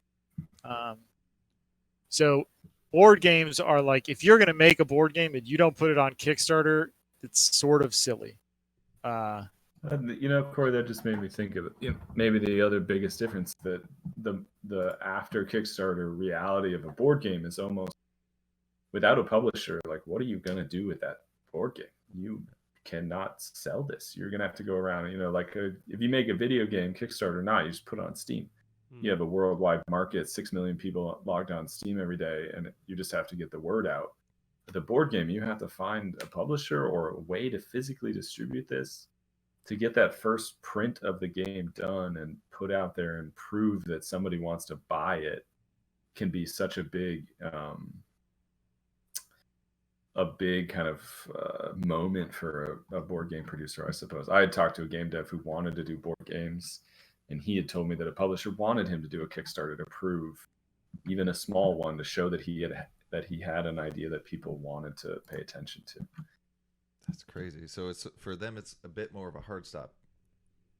So board games are like, if you're going to make a board game and you don't put it on Kickstarter, it's sort of silly. Corey, that just made me think of maybe the other biggest difference, that the after Kickstarter reality of a board game is almost without a publisher. Like, what are you going to do with that board game? You cannot sell this. You're going to have to go around, if you make a video game, Kickstarter or not, you just put it on Steam. You have a worldwide market, 6 million people logged on Steam every day, and you just have to get the word out. The board game, you have to find a publisher or a way to physically distribute this to get that first print of the game done and put out there and prove that somebody wants to buy it. Can be such a big kind of moment for a board game producer, I suppose. I had talked to a game dev who wanted to do board games, and he had told me that a publisher wanted him to do a Kickstarter to prove, even a small one, to show that he had an idea that people wanted to pay attention to. That's crazy. So it's, for them, it's a bit more of a hard stop.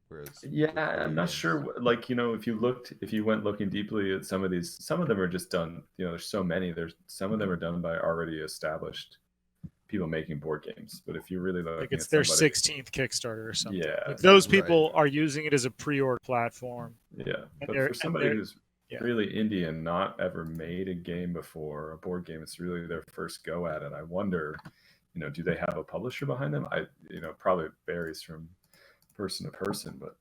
Whereas, I'm not sure. Like, if you went looking deeply at some of these, some of them are just done. There's so many. Some of them are done by already established people making board games. But if you really like it's their 16th Kickstarter or something. Yeah, like those people are using it as a pre-order platform. Yeah, but for somebody who's really indie and not ever made a game before, a board game, it's really their first go at it. I wonder, do they have a publisher behind them? Probably varies from person to person, but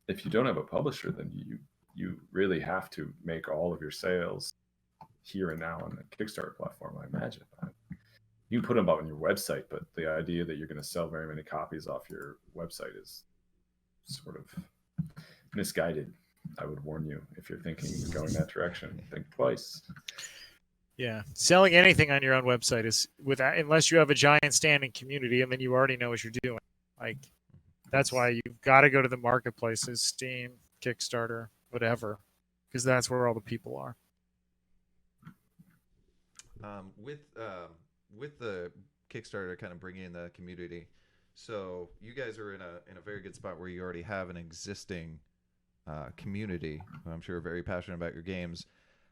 if you don't have a publisher, then you really have to make all of your sales here and now on the Kickstarter platform, I imagine. You can put them up on your website, but the idea that you're going to sell very many copies off your website is sort of misguided. I would warn you, if you're thinking of going that direction, think twice. Yeah, selling anything on your own website is unless you have a giant standing community, and then you already know what you're doing. Like, that's why you've got to go to the marketplaces, Steam, Kickstarter, whatever, because that's where all the people are. With the Kickstarter kind of bringing in the community, so you guys are in a very good spot where you already have an existing community who I'm sure are very passionate about your games.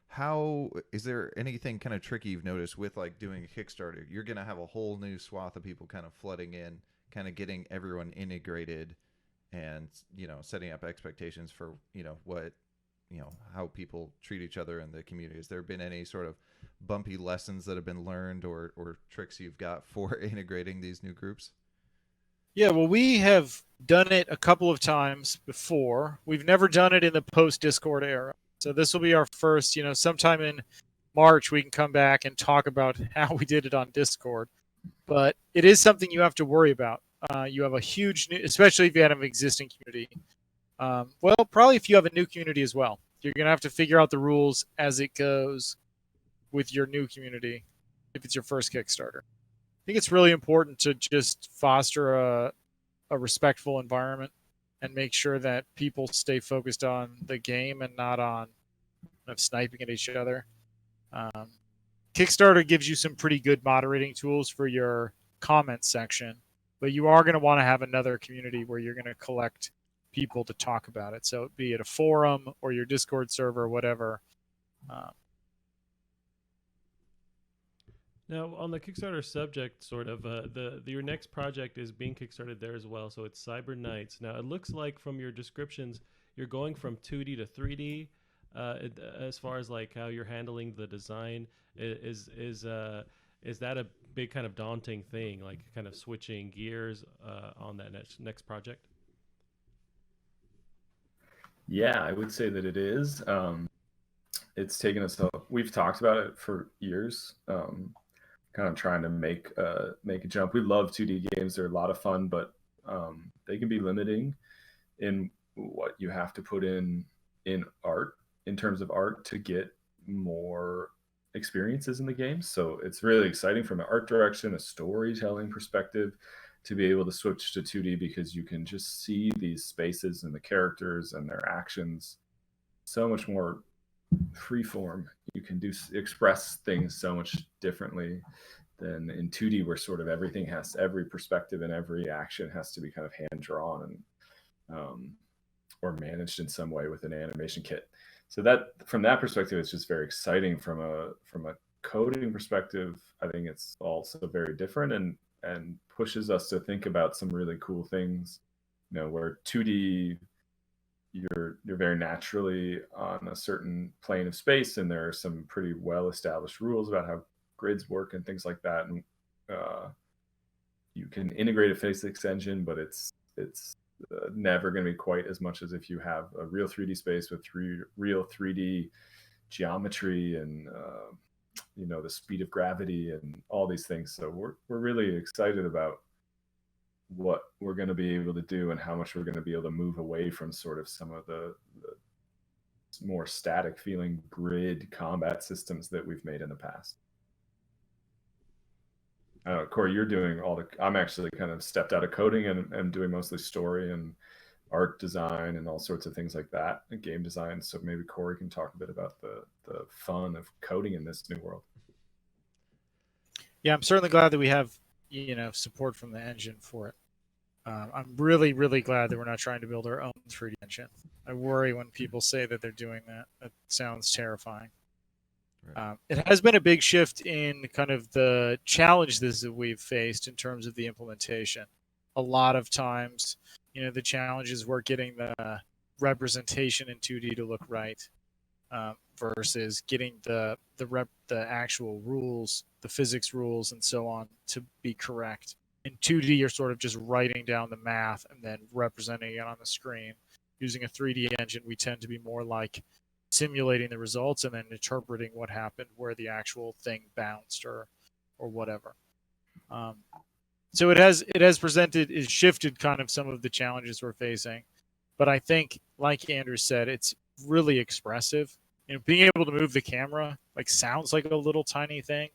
How is there anything kind of tricky you've noticed with like doing a Kickstarter? You're going to have a whole new swath of people kind of flooding in, kind of getting everyone integrated, and setting up expectations for what how people treat each other in the community. Has there been any sort of bumpy lessons that have been learned or tricks you've got for integrating these new groups? Yeah, well, we have done it a couple of times before. We've never done it in the post-Discord era. So this will be our first, sometime in March we can come back and talk about how we did it on Discord. But it is something you have to worry about. You have a huge, especially if you have an existing community. Well, probably if you have a new community as well. You're going to have to figure out the rules as it goes with your new community if it's your first Kickstarter. I think it's really important to just foster a respectful environment and make sure that people stay focused on the game and not on sniping at each other. Kickstarter gives you some pretty good moderating tools for your comment section, but you are going to want to have another community where you're going to collect people to talk about it. So be it a forum or your Discord server or whatever. Now, on the Kickstarter subject, sort of, your next project is being kickstarted there as well. So it's Cyber Knights. Now, it looks like from your descriptions, you're going from 2D to 3D. As far as like how you're handling the design, is that a big kind of daunting thing, like kind of switching gears on that next project? Yeah, I would say that it is. It's taken us we've talked about it for years. kind of trying to make a jump. We love 2D games; they're a lot of fun, but they can be limiting in what you have to put in art, in terms of art, to get more experiences in the game. So it's really exciting from an art direction, a storytelling perspective, to be able to switch to 2D, because you can just see these spaces and the characters and their actions so much more freeform. You can express things so much differently than in 2D, where sort of every perspective and every action has to be kind of hand drawn and or managed in some way with an animation kit. So that, from that perspective, it's just very exciting. From a coding perspective, I think it's also very different, and pushes us to think about some really cool things. Where 2D, you're very naturally on a certain plane of space, and there are some pretty well established rules about how grids work and things like that. And you can integrate a physics engine, but it's never going to be quite as much as if you have a real 3D space with real 3D geometry and the speed of gravity and all these things. So we're really excited about what we're going to be able to do, and how much we're going to be able to move away from sort of some of the more static feeling grid combat systems that we've made in the past. Cory, you're doing I'm actually kind of stepped out of coding and doing mostly story and art design and all sorts of things like that, and game design. So maybe Cory can talk a bit about the fun of coding in this new world. Yeah, I'm certainly glad that we have support from the engine for it. I'm really, really glad that we're not trying to build our own 3D engine. I worry when people say that they're doing that. That sounds terrifying. Right. It has been a big shift in kind of the challenges that we've faced in terms of the implementation. A lot of times, the challenges were getting the representation in 2D to look right, versus getting the actual rules, the physics rules, and so on to be correct. In 2D, you're sort of just writing down the math and then representing it on the screen. Using a 3D engine, we tend to be more like simulating the results and then interpreting what happened, where the actual thing bounced or whatever. So it has shifted kind of some of the challenges we're facing. But I think, like Andrew said, it's really expressive. Being able to move the camera sounds like a little tiny thing.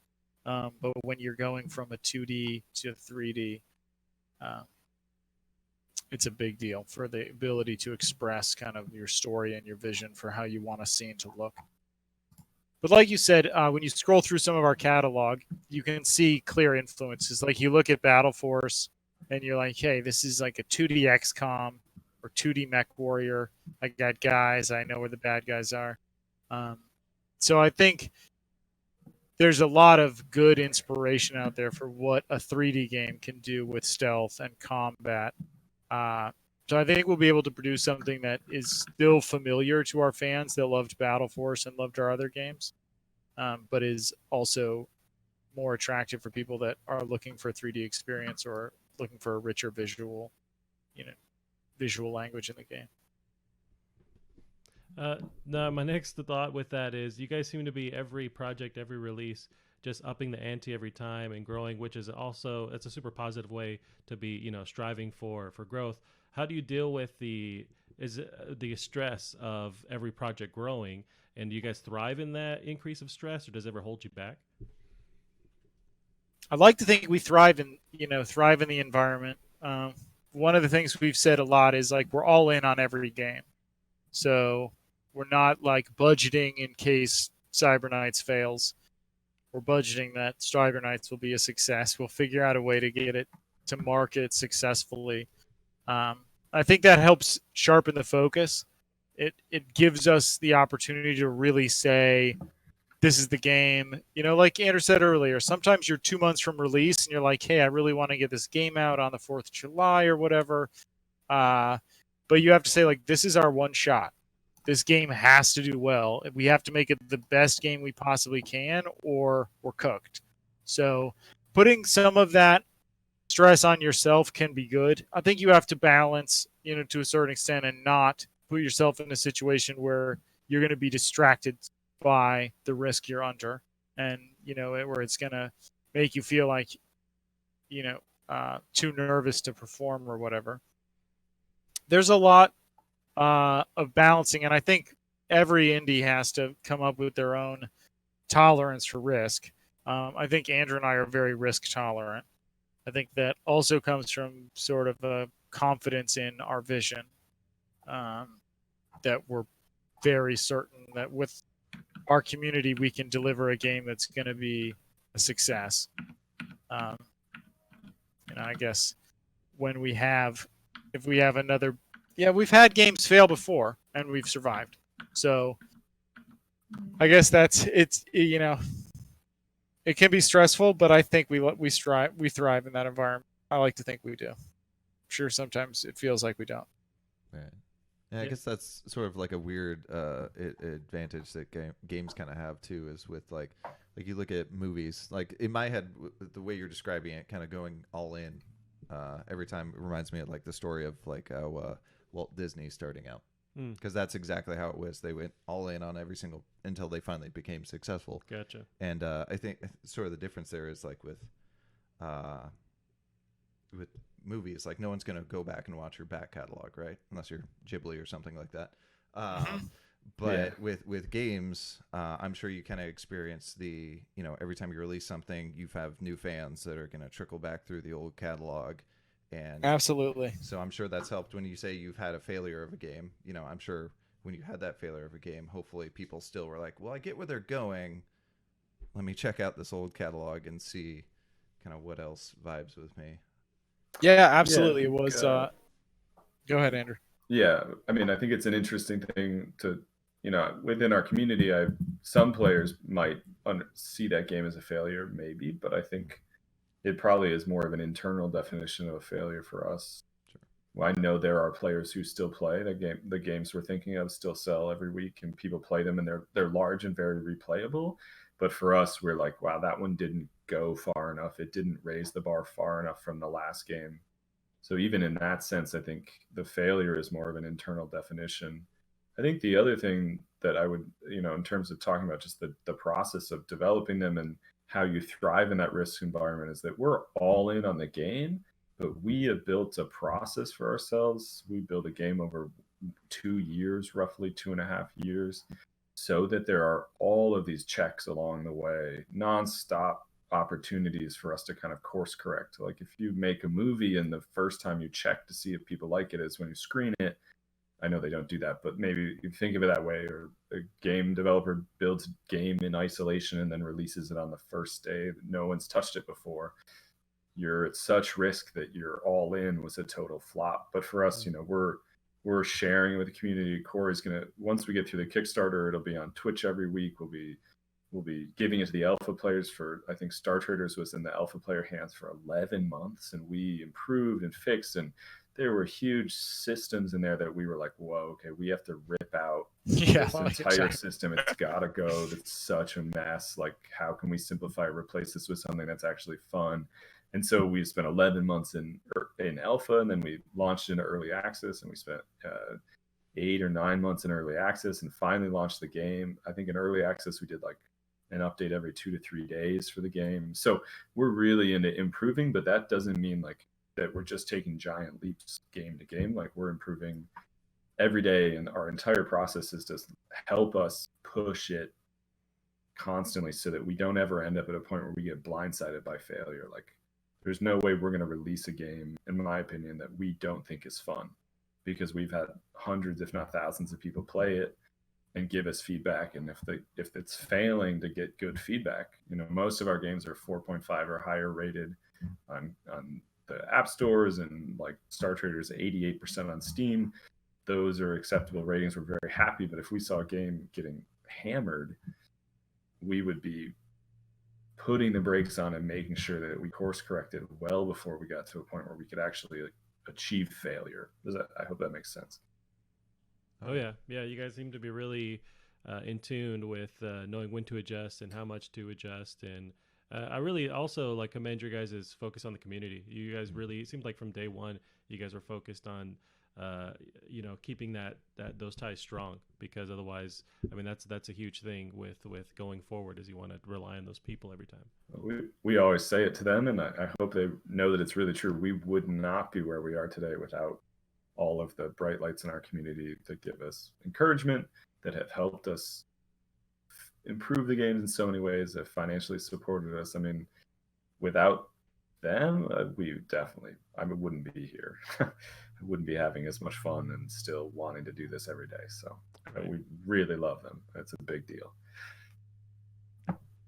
But when you're going from a 2D to 3D, it's a big deal for the ability to express kind of your story and your vision for how you want a scene to look. But like you said, when you scroll through some of our catalog, you can see clear influences. Like you look at Battleforce, and you're like, hey, this is like a 2D XCOM or 2D Mech Warrior. I got guys. I know where the bad guys are. So I think there's a lot of good inspiration out there for what a 3D game can do with stealth and combat. So I think we'll be able to produce something that is still familiar to our fans that loved Battleforce and loved our other games, but is also more attractive for people that are looking for a 3D experience or looking for a richer visual language in the game. No, my next thought with that is you guys seem to be every project, every release, just upping the ante every time and growing, which is also, it's a super positive way to be, striving for growth. How do you deal with the stress of every project growing? And do you guys thrive in that increase of stress, or does it ever hold you back? I'd like to think we thrive in the environment. One of the things we've said a lot is we're all in on every game. So we're not budgeting in case Cyberknights fails. We're budgeting that Cyberknights will be a success. We'll figure out a way to get it to market successfully. I think that helps sharpen the focus. It gives us the opportunity to really say, this is the game. Like Andrew said earlier, sometimes you're 2 months from release and you're like, hey, I really want to get this game out on the 4th of July or whatever. But you have to say, this is our one shot. This game has to do well. We have to make it the best game we possibly can, or we're cooked. So putting some of that stress on yourself can be good. I think you have to balance, to a certain extent, and not put yourself in a situation where you're going to be distracted by the risk you're under, and where it's going to make you feel like, too nervous to perform or whatever. There's a lot of balancing, and I think every indie has to come up with their own tolerance for risk. I think Andrew and I are very risk tolerant. I think that also comes from sort of a confidence in our vision, that we're very certain that with our community we can deliver a game that's going to be a success. Um, I guess when if we have another, yeah, we've had games fail before and we've survived. So I guess it's. It can be stressful, but I think we thrive in that environment. I like to think we do. I'm sure sometimes it feels like we don't. Right. Yeah, I Yeah. guess that's sort of like a weird advantage that games kind of have too. Is with like you look at movies. Like in my head, the way you're describing it, kind of going all in. Every time it reminds me of like the story of like how Walt Disney starting out. Because that's exactly how it was. They went all in on every single until they finally became successful. Gotcha. And I think sort of the difference there is like with movies, like no one's going to go back and watch your back catalog, right? Unless you're Ghibli or something like that. But with games, I'm sure you kind of experience the, every time you release something, you have new fans that are going to trickle back through the old catalog. And Absolutely. so I'm sure that's helped when you say you've had a failure of a game. I'm sure when you had that failure of a game, hopefully people still were like, well, I get where they're going. Let me check out this old catalog and see kind of what else vibes with me. Yeah, absolutely. Yeah, It was. Go ahead, Andrew. Yeah, I mean, I think it's an interesting thing to, within our community, some players might see that game as a failure, maybe, but I think it probably is more of an internal definition of a failure for us. Sure. Well, I know there are players who still play the game. The games we're thinking of still sell every week, and people play them, and they're large and very replayable. But for us, we're like, wow, that one didn't go far enough. It didn't raise the bar far enough from the last game. So even in that sense, I think the failure is more of an internal definition. I think the other thing that I would, in terms of talking about just the process of developing them and how you thrive in that risk environment is that we're all in on the game, but we have built a process for ourselves. We built a game over 2 years, roughly 2.5 years, so that there are all of these checks along the way, nonstop opportunities for us to kind of course correct. Like if you make a movie and the first time you check to see if people like it is when you screen it. I know they don't do that, but maybe you think of it that way. Or a game developer builds a game in isolation and then releases it on the first day that no one's touched it before. You're at such risk that you're all in was a total flop. But for us, we're sharing it with the community. Cory's gonna, once we get through the Kickstarter, it'll be on Twitch every week. We'll be giving it to the alpha players for, I think Star Traders was in the alpha player hands for 11 months, and we improved and fixed, and there were huge systems in there that we were like, whoa, okay, we have to rip out this entire system. It's got to go. That's such a mess. Like, how can we simplify, replace this with something that's actually fun? And so we spent 11 months in alpha, and then we launched into early access, and we spent 8 or 9 months in early access, and finally launched the game. I think in early access we did like an update every 2 to 3 days for the game. So we're really into improving, but that doesn't mean like that we're just taking giant leaps game to game. Like we're improving every day, and our entire process is to help us push it constantly so that we don't ever end up at a point where we get blindsided by failure. Like there's no way we're going to release a game, in my opinion, that we don't think is fun, because we've had hundreds, if not thousands of people play it and give us feedback. And if it's failing to get good feedback, most of our games are 4.5 or higher rated on the app stores, and like Star Traders 88% on Steam. Those are acceptable ratings. We're very happy. But if we saw a game getting hammered, we would be putting the brakes on and making sure that we course corrected well before we got to a point where we could actually achieve failure. I hope that makes sense. Oh yeah, you guys seem to be really in tune with knowing when to adjust and how much to adjust. And I really also like commend your guys' focus on the community. You guys really, it seems like from day one you guys were focused on keeping those ties strong, because otherwise, I mean, that's a huge thing with going forward, is you want to rely on those people every time. We always say it to them, and I hope they know that it's really true. We would not be where we are today without all of the bright lights in our community that give us encouragement, that have helped us improve the games in so many ways, that financially supported us. I mean, without them, I wouldn't be here. I wouldn't be having as much fun and still wanting to do this every day. So we really love them. It's a big deal.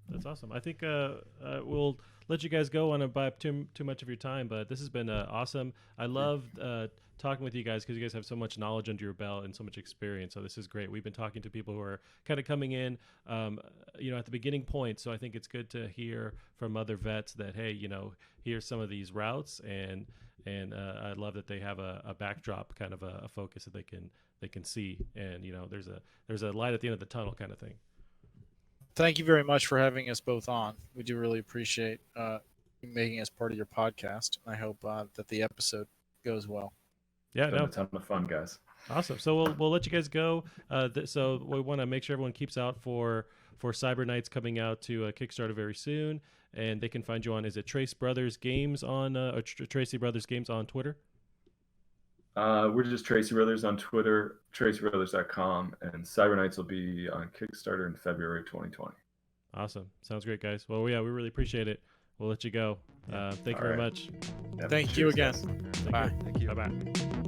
That's awesome. I think we'll let you guys go on and buy up too much of your time, but this has been awesome. I love talking with you guys, because you guys have so much knowledge under your belt and so much experience. So this is great. We've been talking to people who are kind of coming in, at the beginning point. So I think it's good to hear from other vets that, hey, here's some of these routes, and I love that they have a backdrop, kind of a focus that they can see, and there's a light at the end of the tunnel kind of thing. Thank you very much for having us both on. We do really appreciate you making us part of your podcast. I hope that the episode goes well. Yeah, a ton of fun, guys. Awesome. So we'll let you guys go. So we want to make sure everyone keeps out for Cyber Nights coming out to Kickstarter very soon, and they can find you on, is it Trese Brothers Games on or Trese Brothers Games on Twitter? We're just Trese Brothers on Twitter, TreseBrothers.com, and Cyber Nights will be on Kickstarter in February 2020. Awesome. Sounds great, guys. Well, yeah, we really appreciate it. We'll let you go. Thank you very much. Thank you again. Guys. Bye. Thank you. Bye-bye.